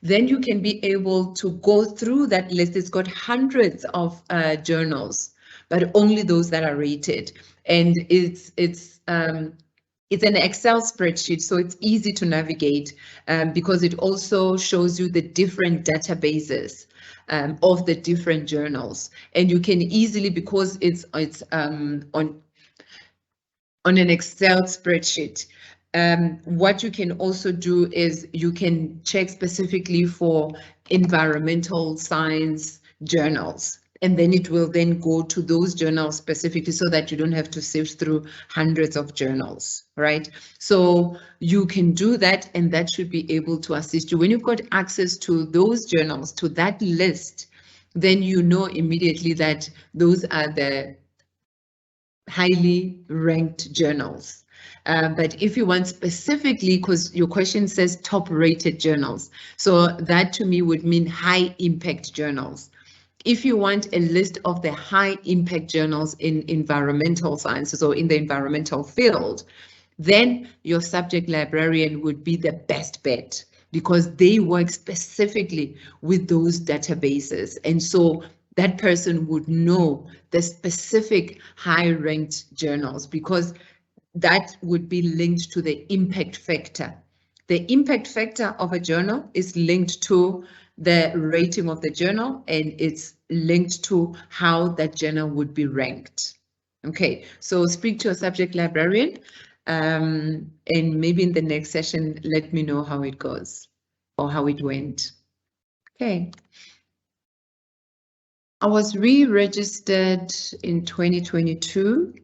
then you can be able to go through that list. It's got hundreds of journals, but only those that are rated. And it's an Excel spreadsheet, so it's easy to navigate because it also shows you the different databases of the different journals. And you can easily, because it's on an Excel spreadsheet, what you can also do is you can check specifically for environmental science journals, and then it will then go to those journals specifically so that you don't have to sift through hundreds of journals, right? So you can do that, and that should be able to assist you. When you've got access to those journals, to that list, then you know immediately that those are the highly ranked journals. But if you want specifically, because your question says top rated journals, so that to me would mean high impact journals. if you want a list of the high impact journals in environmental sciences or in the environmental field, then your subject librarian would be the best bet because they work specifically with those databases. And so that person would know the specific high-ranked journals because that would be linked to the impact factor. The impact factor of a journal is linked to the rating of the journal, and it's linked to how that journal would be ranked. Okay, so speak to your subject librarian, and maybe in the next session, let me know how it goes or how it went. Okay. I was re-registered in 2022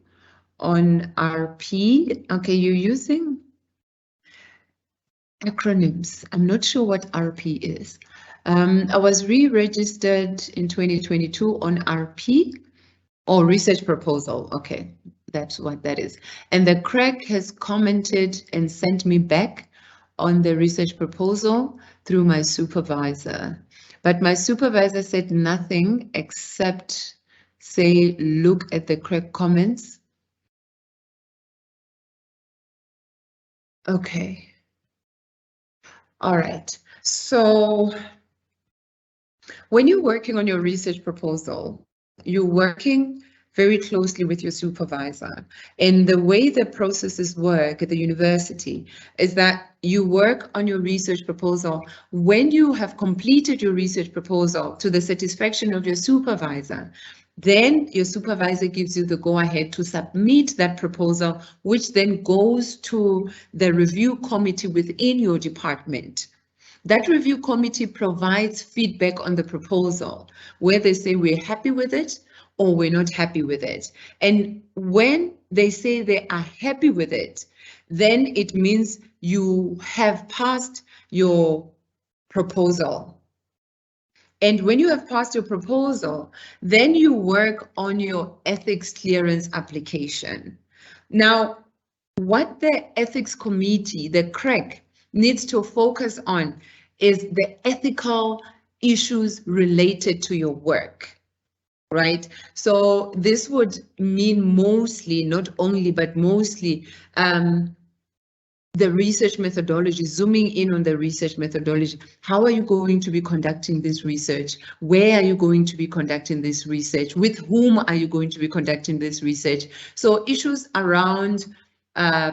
on RP. Okay, you're using acronyms. I'm not sure what RP is. I was re-registered in 2022 on RP or research proposal. Okay, that's what that is. And the crack has commented and sent me back on the research proposal through my supervisor. But my supervisor said nothing except say, look at the crack comments. Okay. All right. So when you're working on your research proposal, you're working very closely with your supervisor. And the way the processes work at the university is that you work on your research proposal. When you have completed your research proposal to the satisfaction of your supervisor, then your supervisor gives you the go-ahead to submit that proposal, which then goes to the review committee within your department. That review committee provides feedback on the proposal, where they say we're happy with it or we're not happy with it. And when they say they are happy with it, then it means you have passed your proposal. And when you have passed your proposal, then you work on your ethics clearance application. Now, what the ethics committee, the CREC, needs to focus on is the ethical issues related to your work, right? So this would mean mostly, not only, but mostly the research methodology, zooming in on the research methodology. How are you going to be conducting this research? Where are you going to be conducting this research? With whom are you going to be conducting this research? So issues around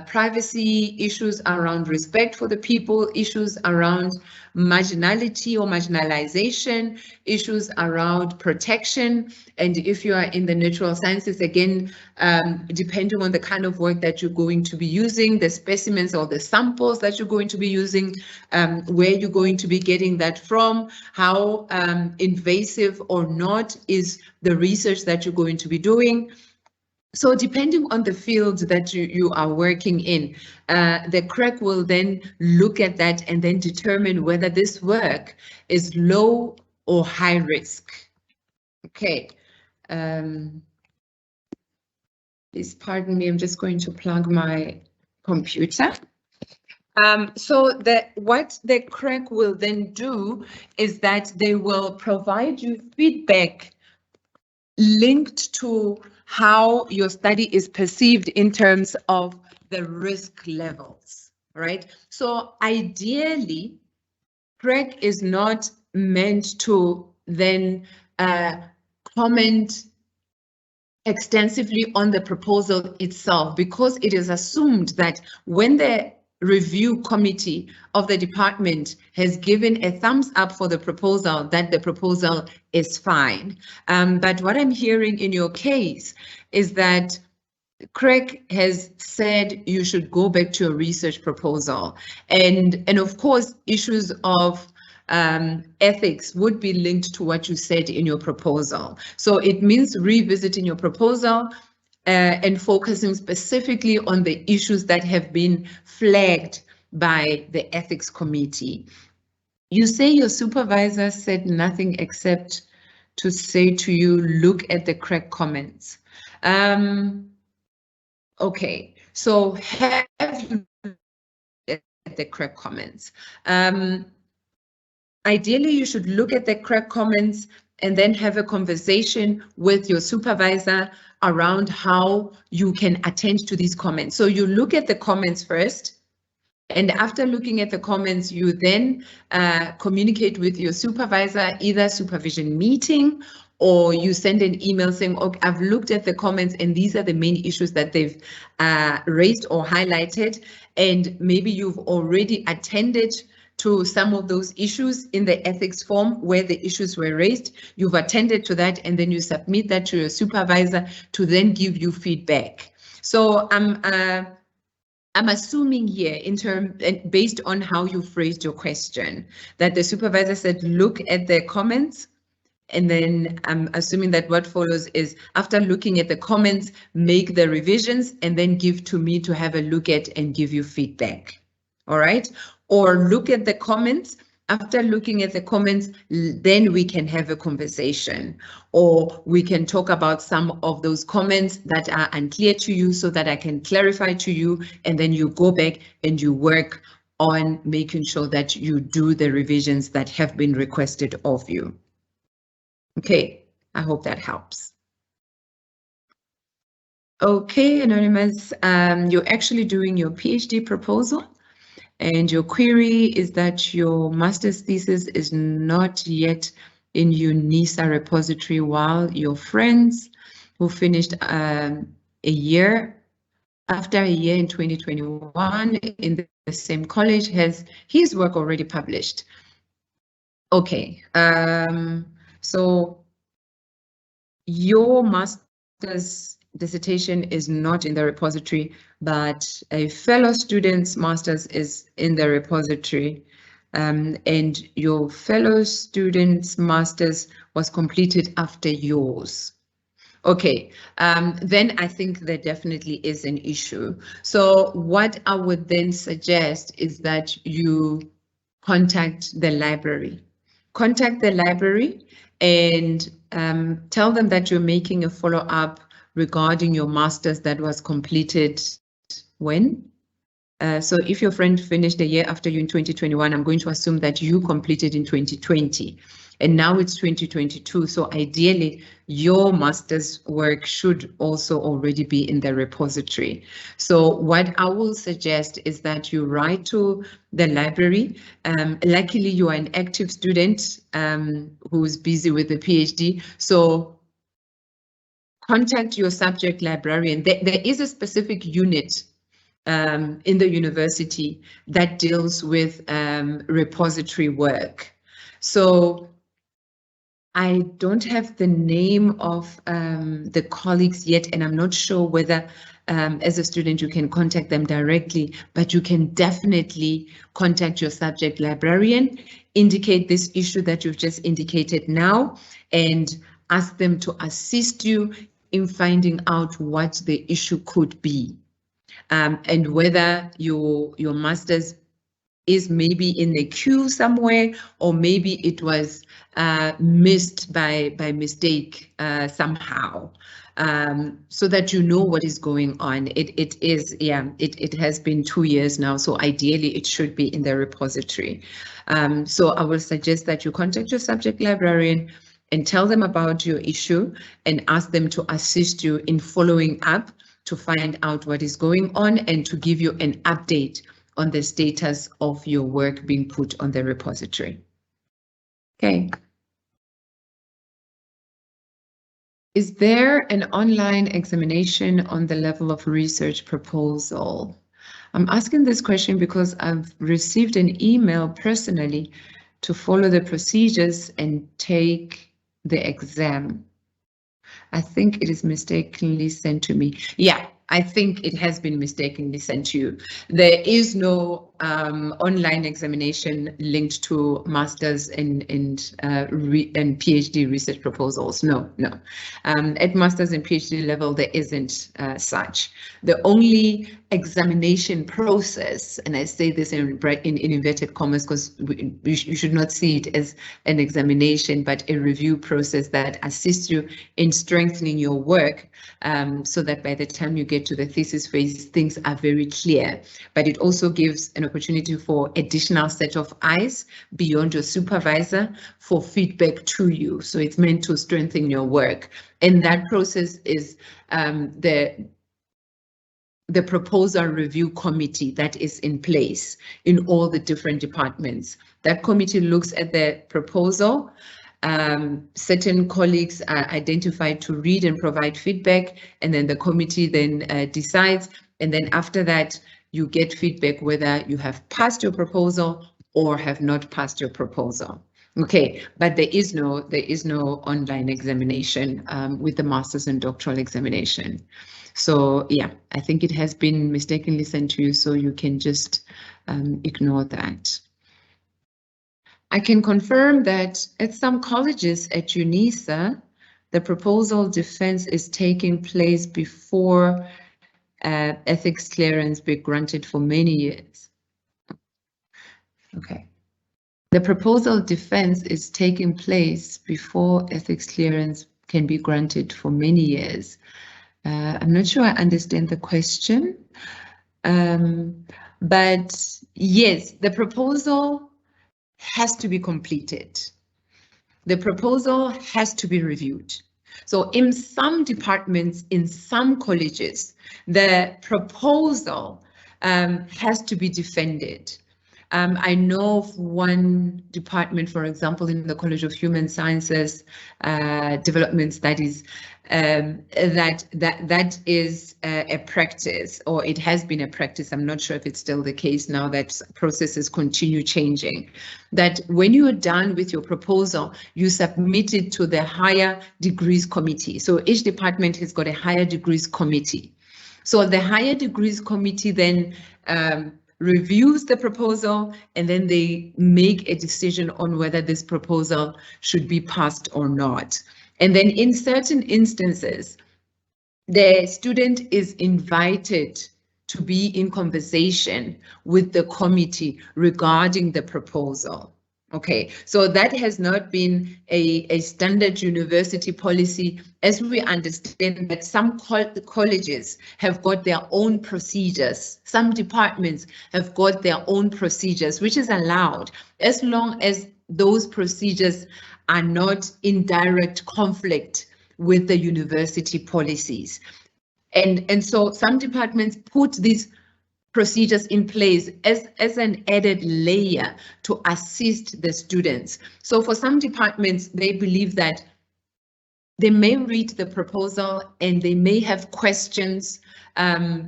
privacy, issues around respect for the people, issues around marginality or marginalization, issues around protection. And if you are in the natural sciences, again, depending on the kind of work that you're going to be using, the specimens or the samples that you're going to be using, where you're going to be getting that from, how invasive or not is the research that you're going to be doing. So depending on the field that you are working in, the CREC will then look at that and then determine whether this work is low or high risk. Okay. Please pardon me, I'm just going to plug my computer. So what the CREC will then do is that they will provide you feedback linked to how your study is perceived in terms of the risk levels, right? So ideally, CREC is not meant to then comment extensively on the proposal itself, because it is assumed that when the review committee of the department has given a thumbs up for the proposal, that the proposal is fine. But what I'm hearing in your case is that CREC has said you should go back to your research proposal. And of course, issues of ethics would be linked to what you said in your proposal. So it means revisiting your proposal and focusing specifically on the issues that have been flagged by the ethics committee. You say your supervisor said nothing except to say to you, look at the CREC comments. Okay, so have you looked at the CREC comments? Ideally, you should look at the CREC comments and then have a conversation with your supervisor around how you can attend to these comments. So you look at the comments first, and after looking at the comments, you then communicate with your supervisor, either supervision meeting, or you send an email saying, okay, I've looked at the comments and these are the main issues that they've raised or highlighted. And maybe you've already attended to some of those issues in the ethics form where the issues were raised. You've attended to that, and then you submit that to your supervisor to then give you feedback. So I'm assuming here, based on how you phrased your question, that the supervisor said, look at the comments, and then I'm assuming that what follows is, after looking at the comments, make the revisions, and then give to me to have a look at and give you feedback. All right? Or look at the comments. After looking at the comments, then we can have a conversation, or we can talk about some of those comments that are unclear to you so that I can clarify to you, and then you go back and you work on making sure that you do the revisions that have been requested of you. Okay, I hope that helps. Okay, Anonymous, you're actually doing your PhD proposal. And your query is that your master's thesis is not yet in UNISA repository, while your friends who finished after a year in 2021 in the same college has his work already published. Okay, so your master's dissertation is not in the repository, but a fellow student's master's is in the repository, and your fellow student's master's was completed after yours. Okay, then I think there definitely is an issue. So what I would then suggest is that you contact the library. Contact the library and tell them that you're making a follow-up regarding your master's that was completed when? So if your friend finished a year after you in 2021, I'm going to assume that you completed in 2020. And now it's 2022. So ideally, your master's work should also already be in the repository. So what I will suggest is that you write to the library. Luckily, you are an active student who's busy with the PhD. So contact your subject librarian. There is a specific unit in the university that deals with repository work. So I don't have the name of the colleagues yet, and I'm not sure whether as a student you can contact them directly, but you can definitely contact your subject librarian, indicate this issue that you've just indicated now, and ask them to assist you in finding out what the issue could be, and whether your master's is maybe in the queue somewhere, or maybe it was missed by mistake somehow, so that you know what is going on. It has been 2 years now, so ideally it should be in the repository. So I will suggest that you contact your subject librarian and tell them about your issue and ask them to assist you in following up to find out what is going on and to give you an update on the status of your work being put on the repository. Okay. Is there an online examination on the level of research proposal? I'm asking this question because I've received an email personally to follow the procedures and take the exam. I think it is mistakenly sent to me. Yeah, I think it has been mistakenly sent to you. There is no online examination linked to master's and PhD research proposals. No. At master's and PhD level, there isn't such. The only examination process, and I say this in inverted commas because you should not see it as an examination, but a review process that assists you in strengthening your work, so that by the time you get to the thesis phase, things are very clear. But it also gives an opportunity for additional set of eyes beyond your supervisor for feedback to you. So it's meant to strengthen your work. And that process is the proposal review committee that is in place in all the different departments. That committee looks at the proposal. Certain colleagues are identified to read and provide feedback, and then the committee then decides, and then after that you get feedback whether you have passed your proposal or have not passed your proposal. Okay, but there is no online examination with the master's and doctoral examination. So yeah, I think it has been mistakenly sent to you, so you can just ignore that. I can confirm that at some colleges at UNISA, the proposal defense is taking place before ethics clearance be granted for many years. Okay. The proposal defense is taking place before ethics clearance can be granted for many years. I'm not sure I understand the question, but yes, the proposal has to be completed. The proposal has to be reviewed. So in some departments, in some colleges, the proposal has to be defended. I know of one department, for example, in the College of Human Sciences, Development Studies, that is a practice, or it has been a practice. I'm not sure if it's still the case now that processes continue changing, that when you are done with your proposal, you submit it to the higher degrees committee. So each department has got a higher degrees committee. So the higher degrees committee then reviews the proposal, and then they make a decision on whether this proposal should be passed or not. And then in certain instances, the student is invited to be in conversation with the committee regarding the proposal. Okay, so that has not been a standard university policy, as we understand that some colleges have got their own procedures. Some departments have got their own procedures, which is allowed as long as those procedures are not in direct conflict with the university policies. And so some departments put these procedures in place as an added layer to assist the students. So for some departments, they believe that they may read the proposal and they may have questions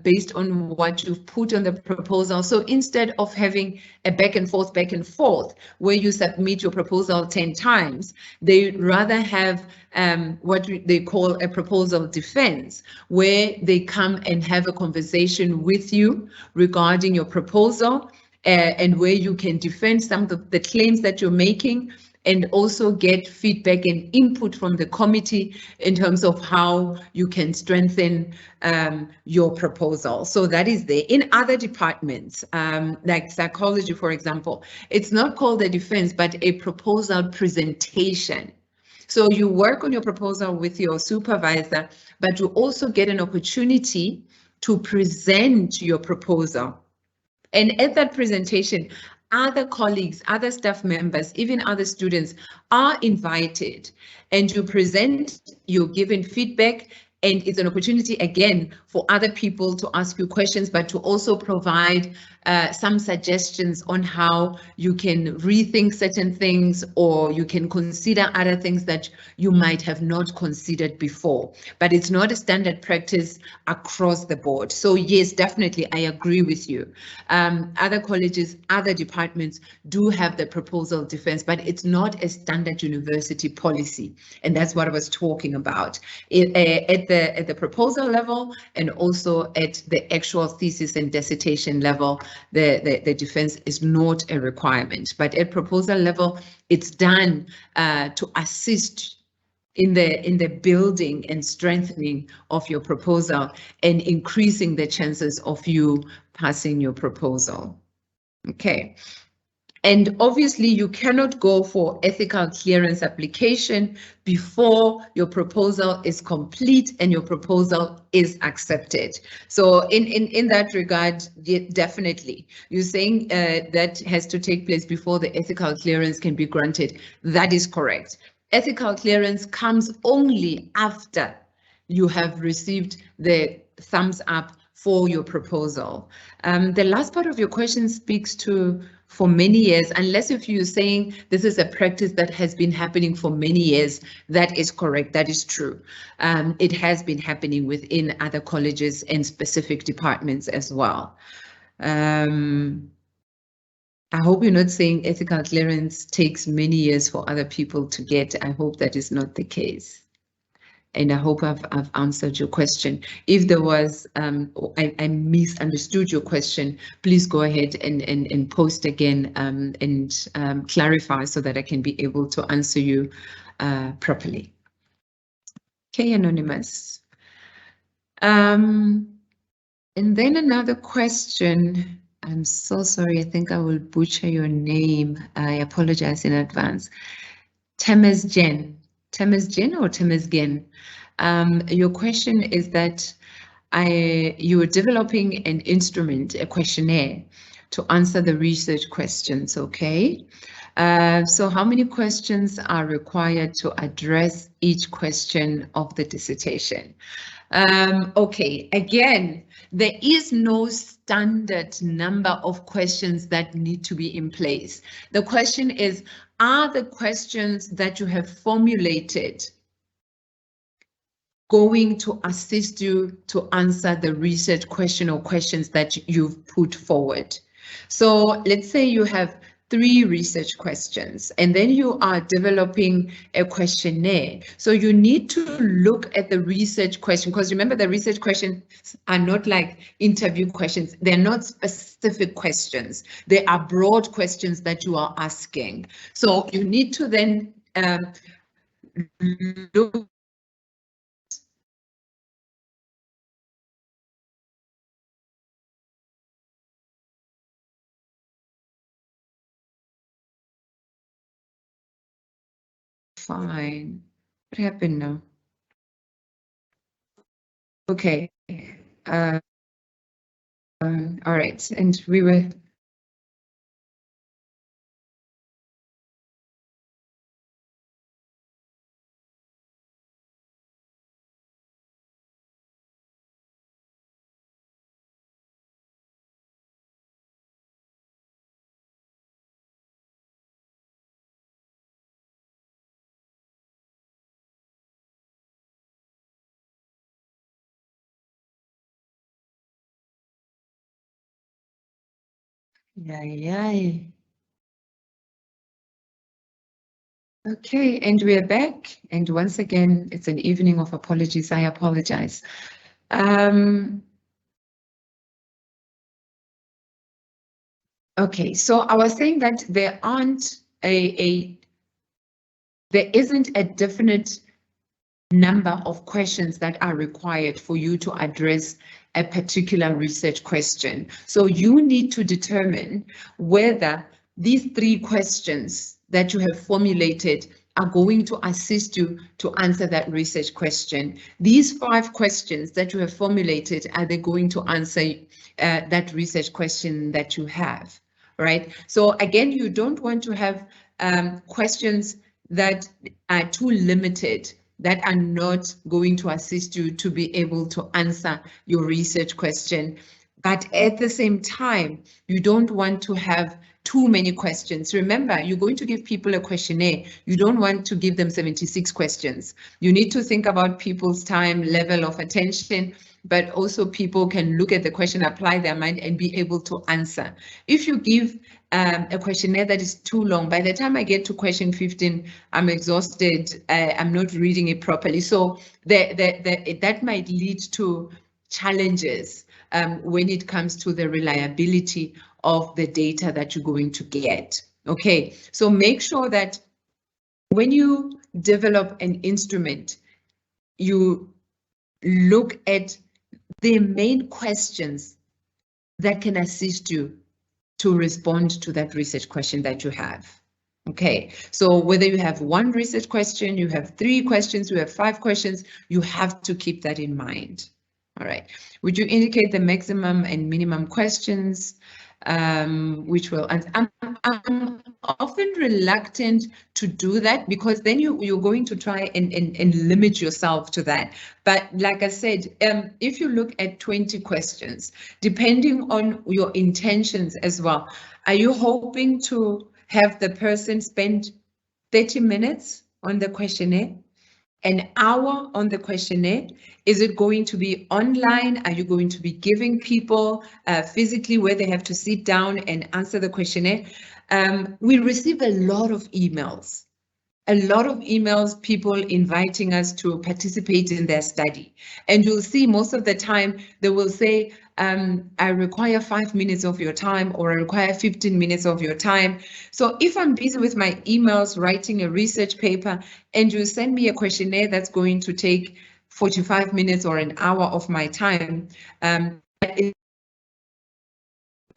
based on what you've put on the proposal. So instead of having a back and forth, where you submit your proposal 10 times, they rather have what they call a proposal defense, where they come and have a conversation with you regarding your proposal, and where you can defend some of the claims that you're making, and also get feedback and input from the committee in terms of how you can strengthen your proposal. So that is there. In other departments, like psychology, for example, it's not called a defense, but a proposal presentation. So you work on your proposal with your supervisor, but you also get an opportunity to present your proposal. And at that presentation, other colleagues, other staff members, even other students are invited, and you present, you're given feedback, and it's an opportunity again for other people to ask you questions, but to also provide some suggestions on how you can rethink certain things, or you can consider other things that you might have not considered before. But it's not a standard practice across the board. So yes, definitely, I agree with you. Other colleges, other departments do have the proposal defense, but it's not a standard university policy. And that's what I was talking about. At the proposal level, and also at the actual thesis and dissertation level, the defense is not a requirement. But at proposal level, it's done to assist in the building and strengthening of your proposal and increasing the chances of you passing your proposal. Okay. And obviously, you cannot go for ethical clearance application before your proposal is complete and your proposal is accepted. So in that regard, definitely, you're saying that has to take place before the ethical clearance can be granted. That is correct. Ethical clearance comes only after you have received the thumbs up for your proposal. The last part of your question speaks to for many years, unless if you're saying this is a practice that has been happening for many years, that is correct, that is true. It has been happening within other colleges and specific departments as well. I hope you're not saying ethical clearance takes many years for other people to get. I hope that is not the case. And I hope I've answered your question. If there was, I misunderstood your question, please go ahead and post again and clarify so that I can be able to answer you properly. Okay, Anonymous. And then another question. I'm so sorry, I think I will butcher your name. I apologize in advance. Temesgen. Temesgen or Temesgen? Your question is that you are developing an instrument, a questionnaire, to answer the research questions, okay? So how many questions are required to address each question of the dissertation? Okay, again, there is no standard number of questions that need to be in place. The question is, are the questions that you have formulated going to assist you to answer the research question or questions that you've put forward? So let's say you have 3 research questions, and then you are developing a questionnaire. So you need to look at the research question, because remember, the research questions are not like interview questions. They're not specific questions. They are broad questions that you are asking. So you need to then look fine. What happened now? Okay. All right. And we were. Yeah. Okay, and we're back. And once again, it's an evening of apologies. I apologize. Okay, so I was saying that there isn't a definite number of questions that are required for you to address a particular research question. So you need to determine whether these 3 questions that you have formulated are going to assist you to answer that research question. These 5 questions that you have formulated, are they going to answer that research question that you have, right? So again, you don't want to have questions that are too limited, that are not going to assist you to be able to answer your research question. But at the same time, you don't want to have too many questions. Remember, you're going to give people a questionnaire. You don't want to give them 76 questions. You need to think about people's time, level of attention, but also people can look at the question, apply their mind, and be able to answer. If you give a questionnaire that is too long, by the time I get to question 15, I'm exhausted, I'm not reading it properly. So that might lead to challenges when it comes to the reliability of the data that you're going to get. Okay, so make sure that when you develop an instrument, you look at the main questions that can assist you to respond to that research question that you have. Okay, so whether you have one research question, you have 3 questions, you have 5 questions, you have to keep that in mind. All right, would you indicate the maximum and minimum questions? Which will, and I'm often reluctant to do that because then you're going to try and limit yourself to that. But like I said, if you look at 20 questions, depending on your intentions as well, are you hoping to have the person spend 30 minutes on the questionnaire? An hour on the questionnaire? Is it going to be online? Are you going to be giving people physically where they have to sit down and answer the questionnaire? We receive a lot of emails. People inviting us to participate in their study. And you'll see most of the time they will say, I require 5 minutes of your time, or I require 15 minutes of your time. So if I'm busy with my emails, writing a research paper, and you send me a questionnaire that's going to take 45 minutes or an hour of my time,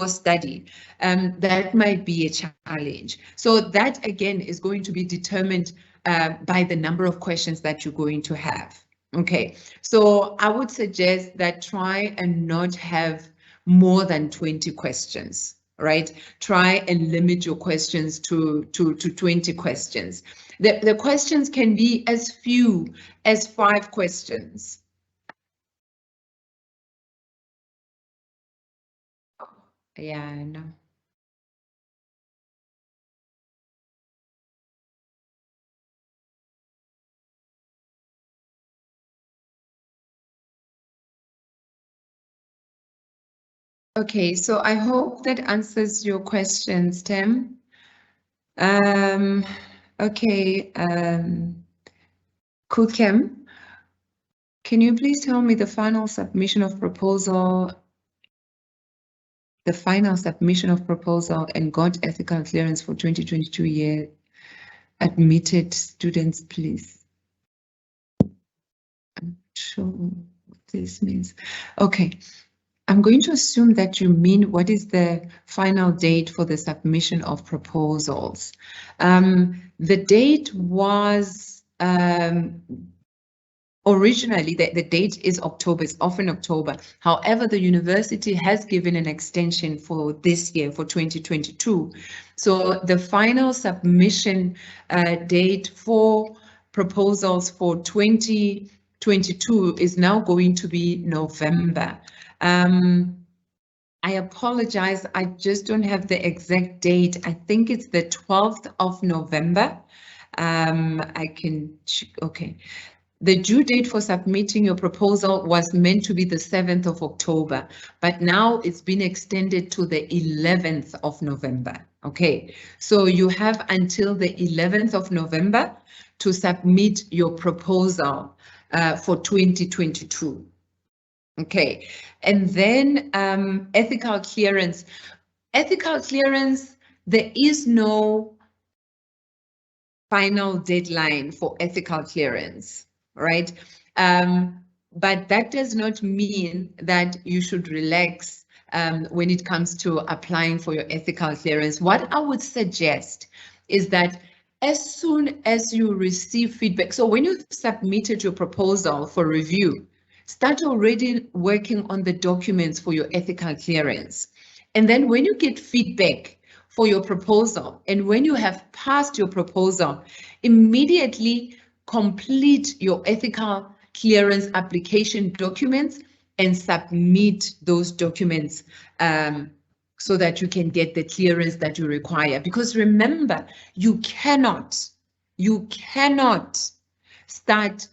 study, that might be a challenge. So that again is going to be determined by the number of questions that you're going to have. Okay, so I would suggest that try and not have more than 20 questions, right? Try and limit your questions to 20 questions. The questions can be as few as 5 questions. Yeah, I know. Okay, so I hope that answers your questions, Tim. Okay, Kukem, can you please tell me the final submission of proposal and got ethical clearance for 2022 year admitted students, please? I'm not sure what this means. Okay. I'm going to assume that you mean what is the final date for the submission of proposals. The date was originally, the date is October, it's often October. However, the university has given an extension for this year, for 2022. So the final submission date for proposals for 2022 is now going to be November. I apologize, I just don't have the exact date. I think it's the 12th of November. Okay. The due date for submitting your proposal was meant to be the 7th of October, but now it's been extended to the 11th of November. Okay, so you have until the 11th of November to submit your proposal for 2022. Okay, and then ethical clearance. Ethical clearance, there is no final deadline for ethical clearance, right? But that does not mean that you should relax when it comes to applying for your ethical clearance. What I would suggest is that as soon as you receive feedback, so when you've submitted your proposal for review, start already working on the documents for your ethical clearance. And then when you get feedback for your proposal, and when you have passed your proposal, immediately complete your ethical clearance application documents and submit those documents so that you can get the clearance that you require. Because remember, you cannot start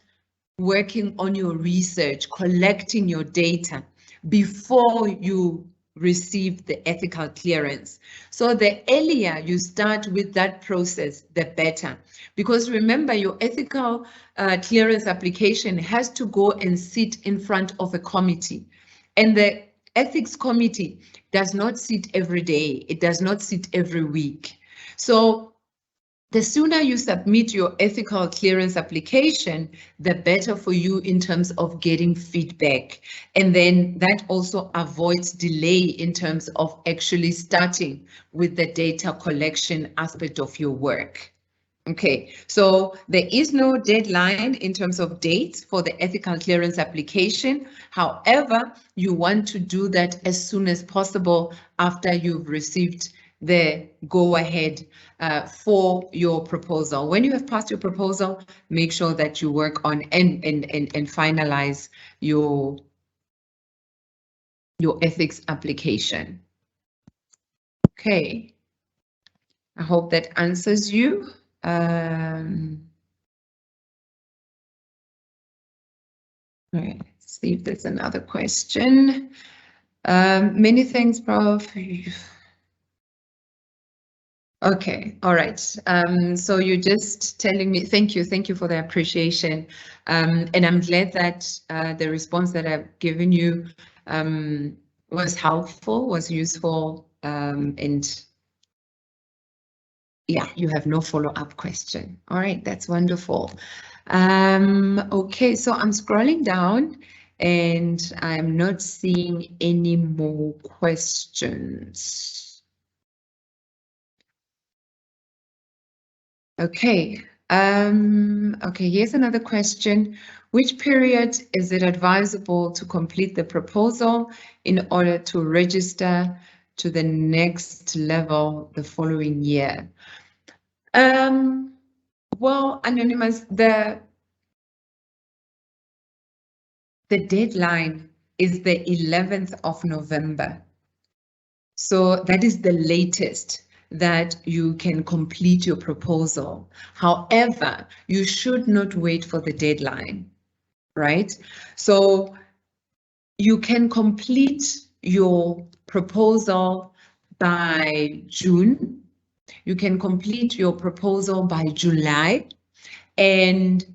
working on your research, collecting your data before you receive the ethical clearance. So the earlier you start with that process, the better. Because remember, your ethical clearance application has to go and sit in front of a committee. And the ethics committee does not sit every day. It does not sit every week. So the sooner you submit your ethical clearance application, the better for you in terms of getting feedback. And then that also avoids delay in terms of actually starting with the data collection aspect of your work. Okay, so there is no deadline in terms of dates for the ethical clearance application. However, you want to do that as soon as possible after you've received the go-ahead for your proposal. When you have passed your proposal, make sure that you work on and finalize your ethics application. Okay, I hope that answers you. Let's see if there's another question. Many thanks, Prof. Okay, all right. So you're just telling me, thank you for the appreciation. And I'm glad that the response that I've given you was helpful, was useful, and yeah, you have no follow-up question. All right, that's wonderful. Okay, so I'm scrolling down and I'm not seeing any more questions. Okay, okay, here's another question. Which period is it advisable to complete the proposal in order to register to the next level the following year? Well, Anonymous, the deadline is the 11th of November. So that is the latest that you can complete your proposal. However, you should not wait for the deadline, right? So you can complete your proposal by June. You can complete your proposal by July. And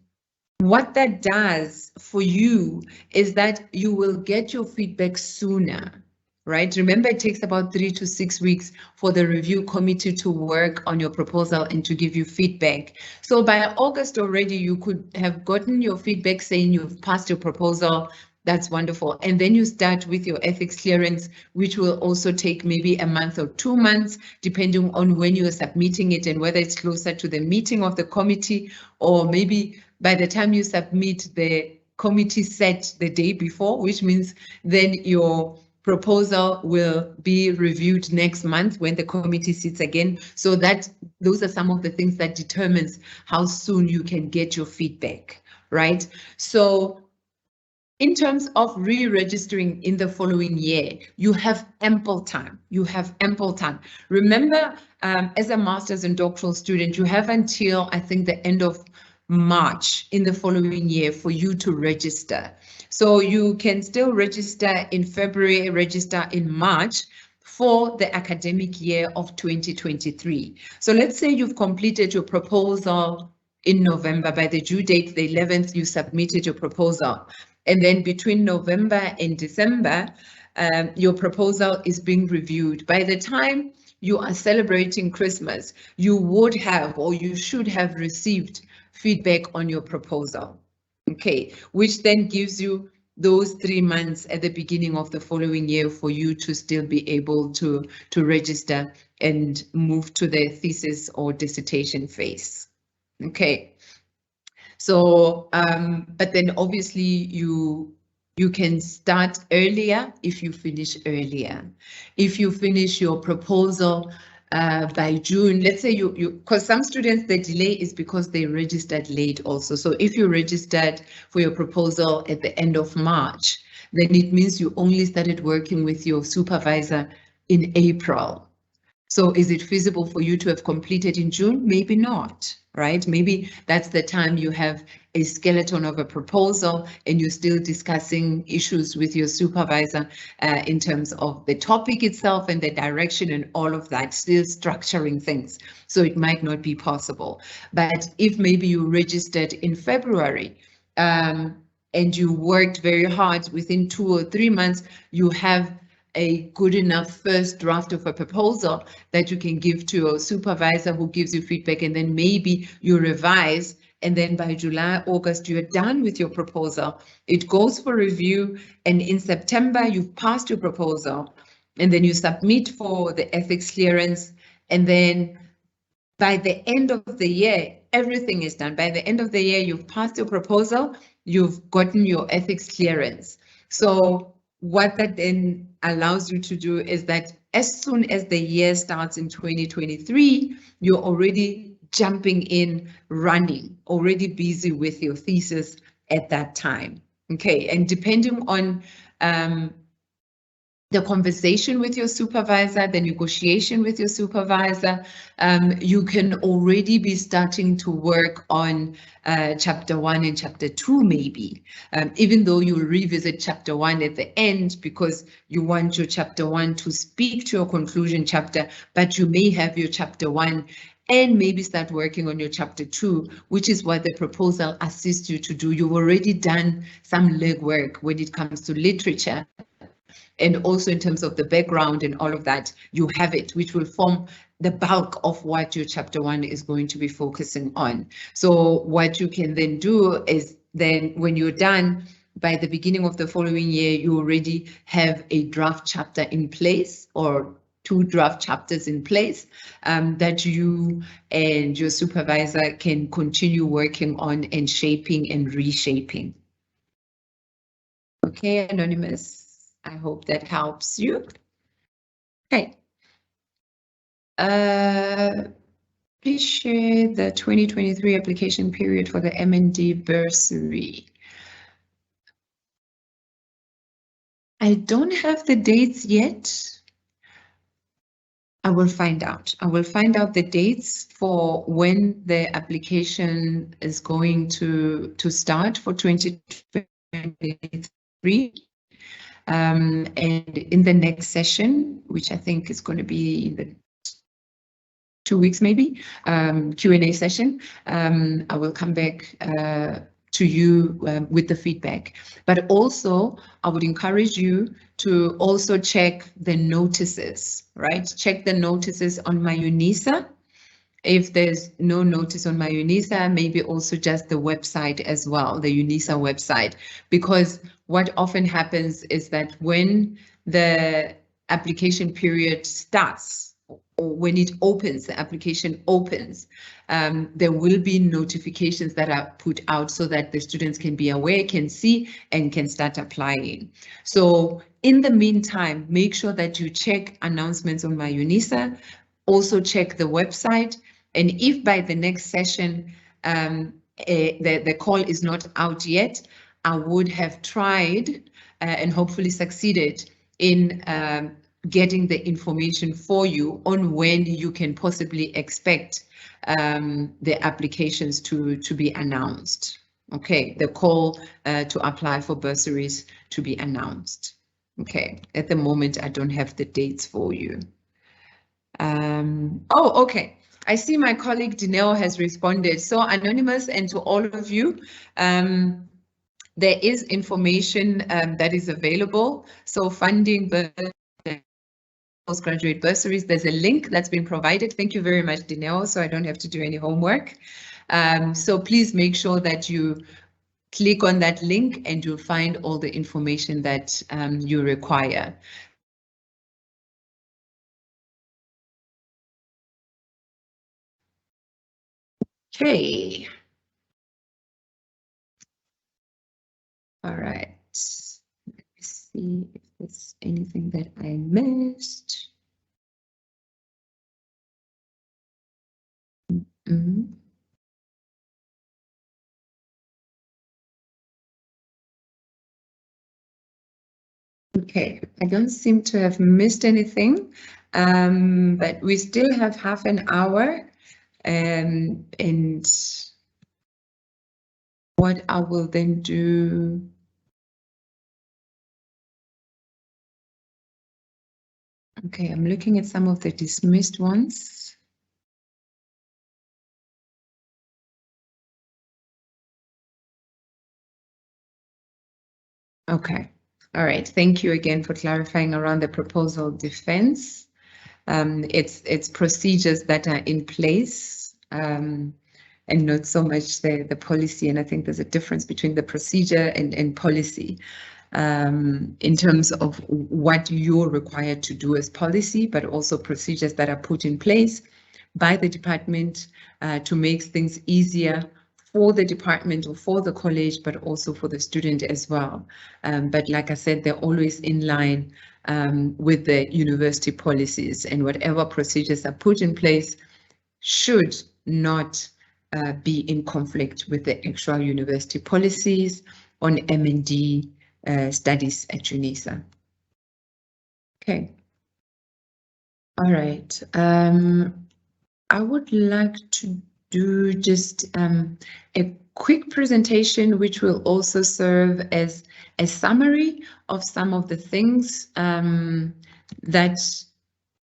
what that does for you is that you will get your feedback sooner, right? Remember, it takes about 3 to 6 weeks for the review committee to work on your proposal and to give you feedback. So by August already, you could have gotten your feedback saying you've passed your proposal. That's wonderful. And then you start with your ethics clearance, which will also take maybe a month or 2 months, depending on when you are submitting it and whether it's closer to the meeting of the committee, or maybe by the time you submit, the committee set the day before, which means then your proposal will be reviewed next month when the committee sits again. So that those are some of the things that determines how soon you can get your feedback, right? So in terms of re-registering in the following year, you have ample time. You have ample time. Remember, as a master's and doctoral student, you have until, I think, the end of March in the following year for you to register. So you can still register in February, register in March for the academic year of 2023. So let's say you've completed your proposal in November. By the due date, the 11th, you submitted your proposal. And then between November and December, your proposal is being reviewed. By the time you are celebrating Christmas, you would have, or you should have received feedback on your proposal, okay, which then gives you those 3 months at the beginning of the following year for you to still be able to register and move to the thesis or dissertation phase, okay. So, but then obviously you can start earlier if you finish earlier. If you finish your proposal by June, let's say because some students, the delay is because they registered late also. So if you registered for your proposal at the end of March, then it means you only started working with your supervisor in April. So is it feasible for you to have completed in June? Maybe not, right? Maybe that's the time you have a skeleton of a proposal and you're still discussing issues with your supervisor in terms of the topic itself and the direction and all of that, still structuring things. So it might not be possible. But if maybe you registered in February and you worked very hard, within 2 or 3 months, you have a good enough first draft of a proposal that you can give to your supervisor who gives you feedback, and then maybe you revise, and then by July, August, you're done with your proposal. It goes for review, and in September, you've passed your proposal, and then you submit for the ethics clearance, and then by the end of the year, everything is done. By the end of the year, you've passed your proposal, you've gotten your ethics clearance. So what that then allows you to do is that as soon as the year starts in 2023, you're already jumping in, running, already busy with your thesis at that time. Okay, and depending on the conversation with your supervisor, the negotiation with your supervisor, you can already be starting to work on chapter 1 and chapter 2 maybe, even though you'll revisit chapter 1 at the end because you want your chapter 1 to speak to your conclusion chapter, but you may have your chapter 1 and maybe start working on your chapter 2, which is what the proposal assists you to do. You've already done some legwork when it comes to literature. And also in terms of the background and all of that, you have it, which will form the bulk of what your chapter 1 is going to be focusing on. So what you can then do is then when you're done, by the beginning of the following year, you already have a draft chapter in place or 2 draft chapters in place that you and your supervisor can continue working on and shaping and reshaping. Okay, Anonymous. I hope that helps you. Okay. Please share the 2023 application period for the M&D bursary. I don't have the dates yet. I will find out. I will find out the dates for when the application is going to start for 2023. And in the next session, which I think is going to be in the 2 weeks maybe, Q&A session, I will come back to you with the feedback. But also, I would encourage you to also check the notices, right? Check the notices on my UNISA. If there's no notice on my UNISA, maybe also just the website as well, the UNISA website, because what often happens is that when the application period starts, or when it opens, the application opens, there will be notifications that are put out so that the students can be aware, can see, and can start applying. So in the meantime, make sure that you check announcements on my UNISA, also check the website, and if by the next session the call is not out yet, I would have tried and hopefully succeeded in getting the information for you on when you can possibly expect the applications to be announced. Okay, the call to apply for bursaries to be announced. Okay, at the moment, I don't have the dates for you. Oh, okay. I see my colleague Dineo has responded. So Anonymous, and to all of you, there is information that is available. So funding postgraduate bursaries, there's a link that's been provided. Thank you very much, Dineo, so I don't have to do any homework. So please make sure that you click on that link and you'll find all the information that you require. Okay. All right. Let me see if there's anything that I missed. Okay, I don't seem to have missed anything, but we still have half an hour, and what I will then do. Okay, I'm looking at some of the dismissed ones. Okay, All right, thank you again for clarifying around the proposal defense. It's procedures that are in place and not so much the policy. And I think there's a difference between the procedure and policy in terms of what you're required to do as policy, but also procedures that are put in place by the department to make things easier for the department or for the college, but also for the student as well. But like I said, they're always in line with the university policies, and whatever procedures are put in place should not be in conflict with the actual university policies on M&D studies at UNISA. Okay. All right. I would like to do just a quick presentation, which will also serve as a summary of some of the things that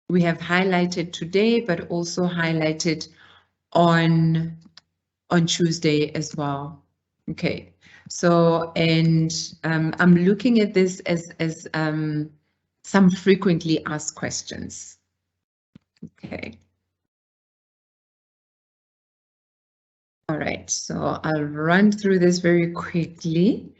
we have highlighted today, but also highlighted on Tuesday as well. Okay, so and I'm looking at this as some frequently asked questions. Okay. All right, so I'll run through this very quickly.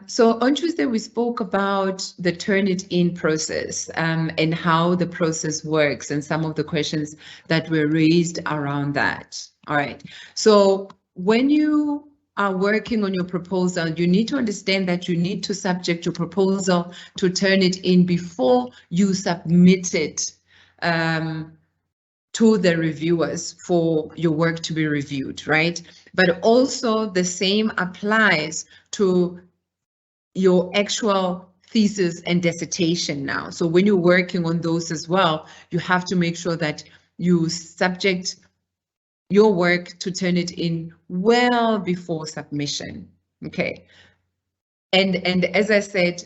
So on Tuesday, we spoke about the Turnitin process and how the process works and some of the questions that were raised around that. All right, so when you are working on your proposal, you need to understand that you need to subject your proposal to Turnitin before you submit it to the reviewers for your work to be reviewed, right? But also the same applies to your actual thesis and dissertation now. So when you're working on those as well, you have to make sure that you subject your work to Turnitin well before submission, okay? And as I said,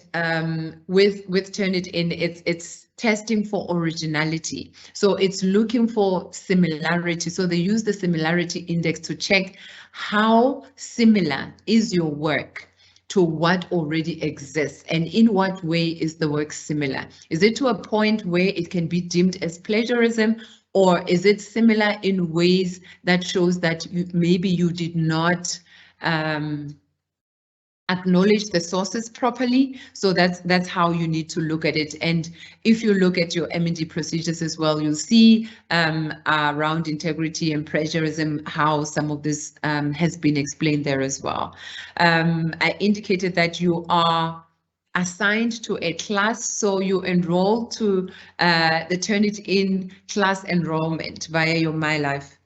with Turnitin, it's testing for originality. So it's looking for similarity. So they use the similarity index to check how similar is your work to what already exists, and in what way is the work similar? Is it to a point where it can be deemed as plagiarism, or is it similar in ways that shows that maybe you did not acknowledge the sources properly? So that's how you need to look at it. And if you look at your M&D procedures as well, you'll see around integrity and plagiarism how some of this has been explained there as well. I indicated that you are assigned to a class, so you enroll to the Turnitin class enrollment via your MyLife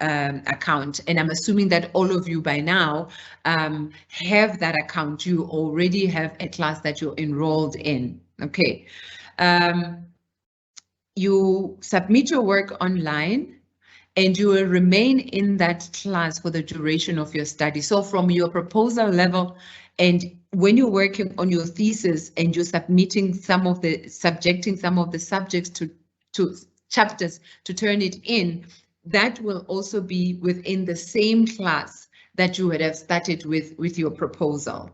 account. And I'm assuming that all of you by now have that account. You already have a class that you're enrolled in. Okay. You submit your work online, and you will remain in that class for the duration of your study. So from your proposal level, and when you're working on your thesis and you're subjecting some of the subjects to chapters to Turnitin, that will also be within the same class that you would have started with your proposal.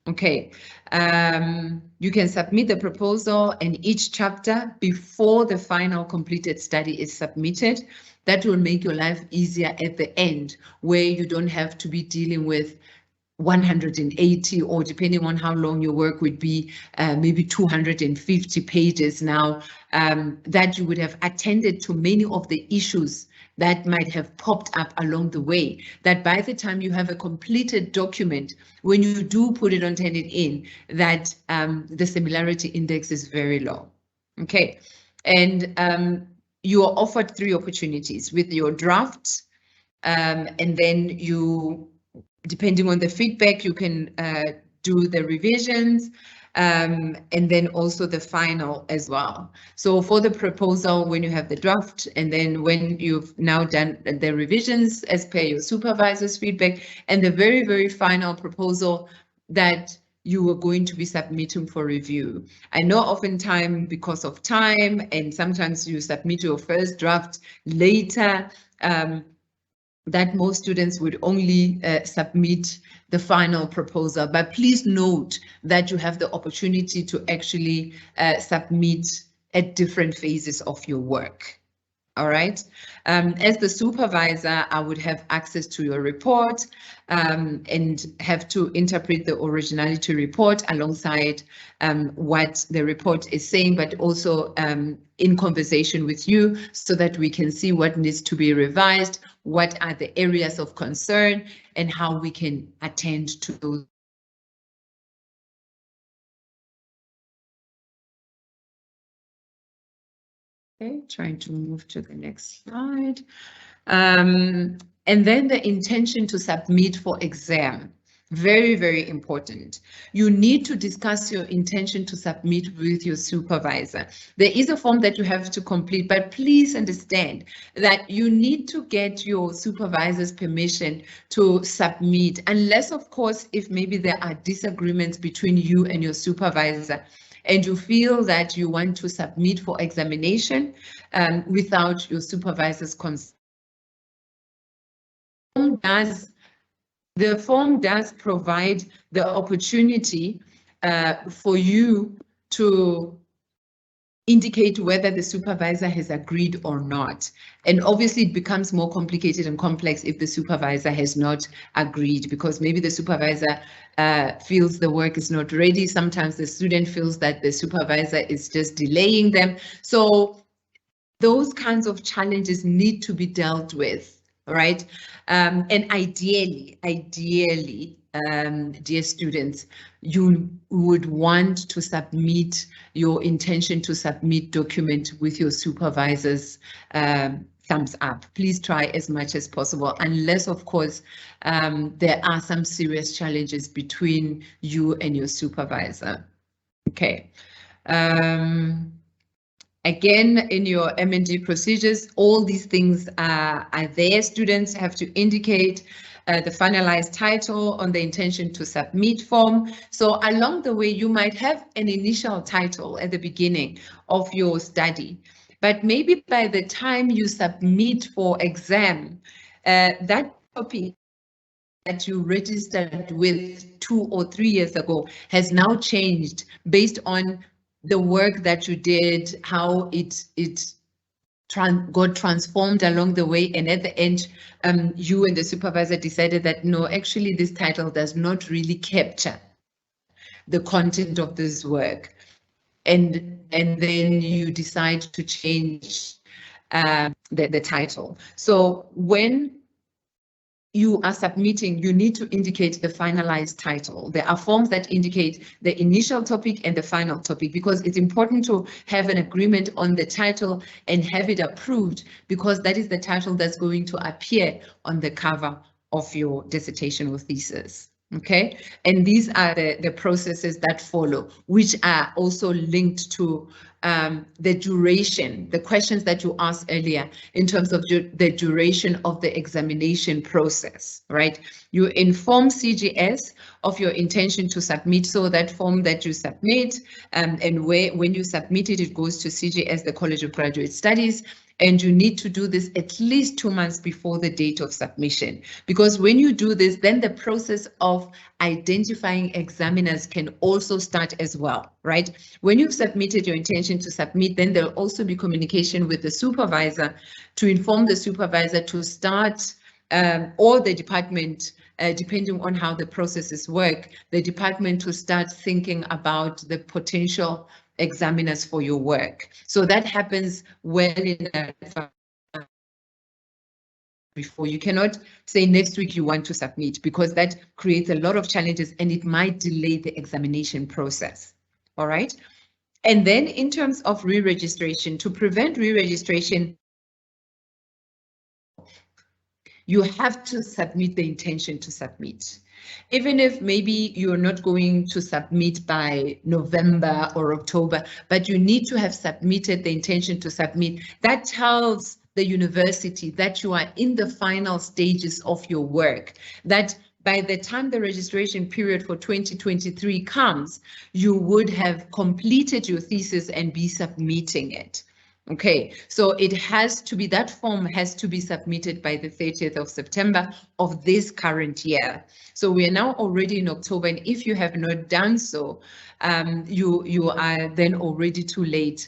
Okay, you can submit the proposal and each chapter before the final completed study is submitted. That will make your life easier at the end, where you don't have to be dealing with 180, or depending on how long your work would be, maybe 250 pages now, that you would have attended to many of the issues that might have popped up along the way, that by the time you have a completed document, when you do put it on Turnitin, that the similarity index is very low. Okay, and you are offered 3 opportunities with your draft, and then you, depending on the feedback, you can do the revisions, and then also the final as well. So for the proposal, when you have the draft, and then when you've now done the revisions as per your supervisor's feedback, and the very, very final proposal that you are going to be submitting for review. I know oftentimes because of time, and sometimes you submit your first draft later, that most students would only submit the final proposal. But please note that you have the opportunity to actually submit at different phases of your work. All right. As the supervisor, I would have access to your report and have to interpret the originality report alongside what the report is saying, but also in conversation with you so that we can see what needs to be revised, what are the areas of concern, and how we can attend to those. Okay, trying to move to the next slide. And then the intention to submit for exam. Very, very important. You need to discuss your intention to submit with your supervisor. There is a form that you have to complete, but please understand that you need to get your supervisor's permission to submit, unless, of course, if maybe there are disagreements between you and your supervisor, and you feel that you want to submit for examination without your supervisor's consent. The form does provide the opportunity for you to indicate whether the supervisor has agreed or not. And obviously it becomes more complicated and complex if the supervisor has not agreed, because maybe the supervisor feels the work is not ready. Sometimes the student feels that the supervisor is just delaying them. So those kinds of challenges need to be dealt with, right? And ideally, dear students, you would want to submit your intention to submit document with your supervisor's thumbs up. Please try as much as possible, unless, of course, there are some serious challenges between you and your supervisor. Okay. Again, in your M&D procedures, all these things are there. Students have to indicate the finalized title on the intention to submit form. So along the way, you might have an initial title at the beginning of your study, but maybe by the time you submit for exam, that topic that you registered with 2 or 3 years ago has now changed based on the work that you did, how it got transformed along the way, and at the end, you and the supervisor decided that no, actually this title does not really capture the content of this work, and then you decide to change the title. So when you are submitting, you need to indicate the finalized title. There are forms that indicate the initial topic and the final topic, because it's important to have an agreement on the title and have it approved, because that is the title that's going to appear on the cover of your dissertation or thesis. Okay, and these are the processes that follow, which are also linked to the duration, the questions that you asked earlier in terms of the duration of the examination process, right? You inform CGS of your intention to submit, so that form that you submit and when you submit it, it goes to CGS, the College of Graduate Studies. And you need to do this at least 2 months before the date of submission, because when you do this, then the process of identifying examiners can also start as well, right? When you've submitted your intention to submit, then there'll also be communication with the supervisor to inform the supervisor to start, or the department, depending on how the processes work, the department to start thinking about the potential examiners for your work. So that happens well in advance. Before, you cannot say next week you want to submit, because that creates a lot of challenges and it might delay the examination process. All right. And then in terms of re-registration, to prevent re-registration, you have to submit the intention to submit. Even if maybe you're not going to submit by November or October, but you need to have submitted the intention to submit. That tells the university that you are in the final stages of your work, that by the time the registration period for 2023 comes, you would have completed your thesis and be submitting it. Okay, so it has to be, that form has to be submitted by the 30th of September of this current year. So we are now already in October, and if you have not done so, you are then already too late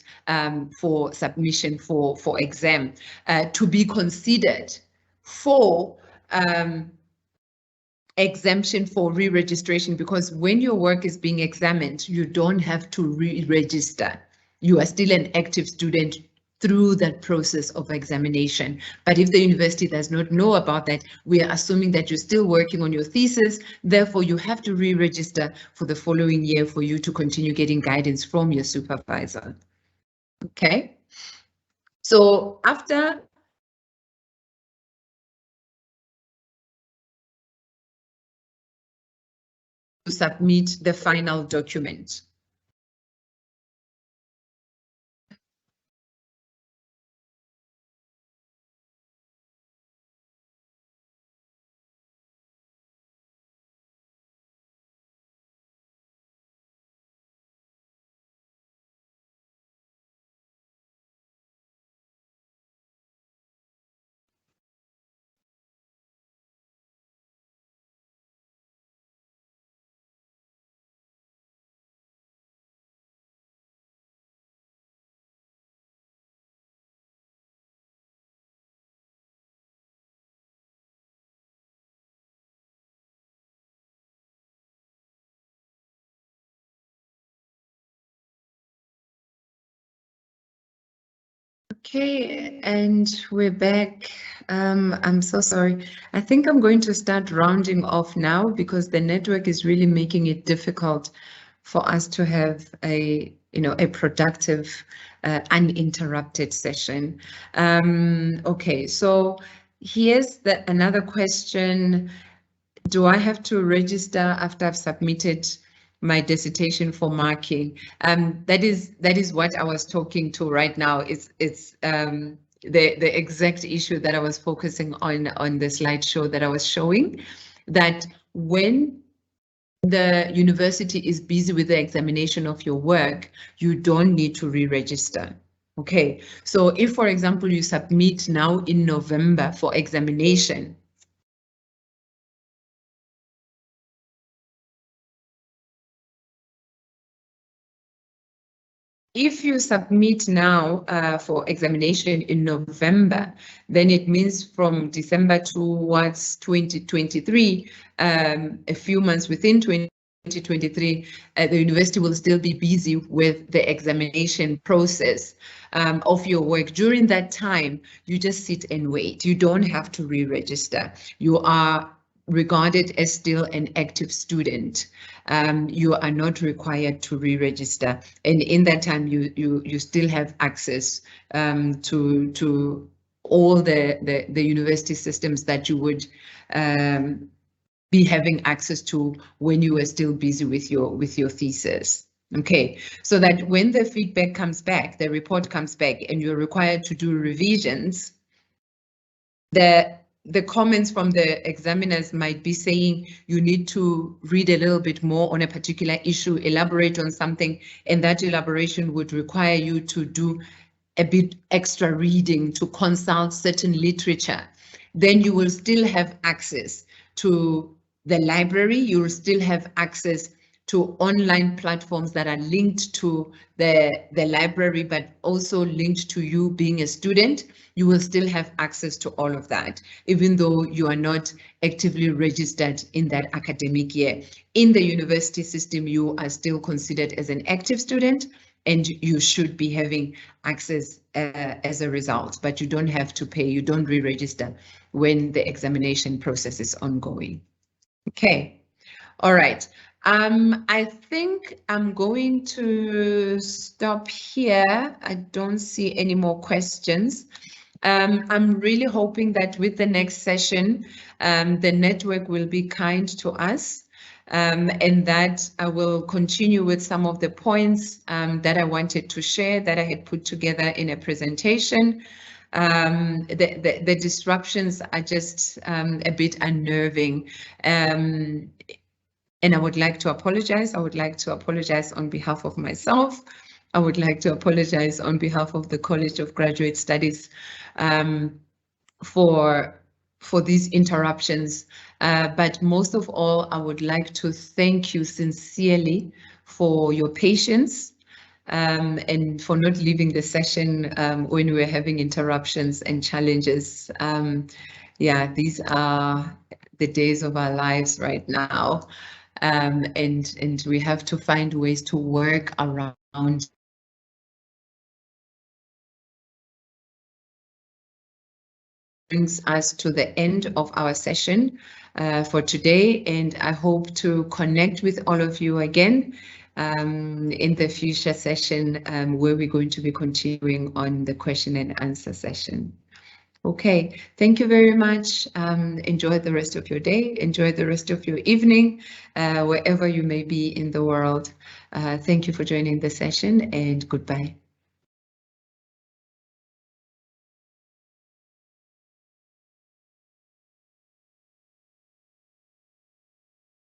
for submission for exam to be considered for exemption for re-registration, because when your work is being examined, you don't have to re-register. You are still an active student through that process of examination. But if the university does not know about that, we are assuming that you're still working on your thesis. Therefore, you have to re-register for the following year for you to continue getting guidance from your supervisor. Okay. So after you submit the final document. Okay, and we're back. I'm so sorry. I think I'm going to start rounding off now because the network is really making it difficult for us to have a productive, uninterrupted session. Okay, so here's another question. Do I have to register after I've submitted my dissertation for marking? That is what I was talking to right now. It's the exact issue that I was focusing on the slideshow that I was showing, that when the university is busy with the examination of your work, you don't need to re-register. Okay, so if, for example, you submit now in November for examination, if you submit now for examination in November, then it means from December towards 2023, a few months within 2023, the university will still be busy with the examination process of your work. During that time, you just sit and wait. You don't have to re-register. You are regarded as still an active student. You are not required to re-register, and in that time you still have access to all the university systems that you would be having access to when you were still busy with your thesis. Okay, so that when the feedback comes back, the report comes back, and you're required to do revisions, the comments from the examiners might be saying you need to read a little bit more on a particular issue, elaborate on something, and that elaboration would require you to do a bit extra reading, to consult certain literature. Then you will still have access to the library. You will still have access to online platforms that are linked to the library, but also linked to you being a student. You will still have access to all of that, even though you are not actively registered in that academic year. In the university system, you are still considered as an active student, and you should be having access as a result, but you don't have to pay. You don't re-register when the examination process is ongoing. Okay, all right. I think I'm going to stop here. I don't see any more questions. I'm really hoping that with the next session, the network will be kind to us, and that I will continue with some of the points that I wanted to share that I had put together in a presentation. The disruptions are just a bit unnerving. And I would like to apologize. I would like to apologize on behalf of myself. I would like to apologize on behalf of the College of Graduate Studies for these interruptions. But most of all, I would like to thank you sincerely for your patience and for not leaving the session when we were having interruptions and challenges. Yeah, these are the days of our lives right now. And we have to find ways to work around brings us to the end of our session for today, and I hope to connect with all of you again in the future session where we're going to be continuing on the question and answer session. Okay, thank you very much. Enjoy the rest of your day. Enjoy the rest of your evening, wherever you may be in the world. Thank you for joining the session, and goodbye.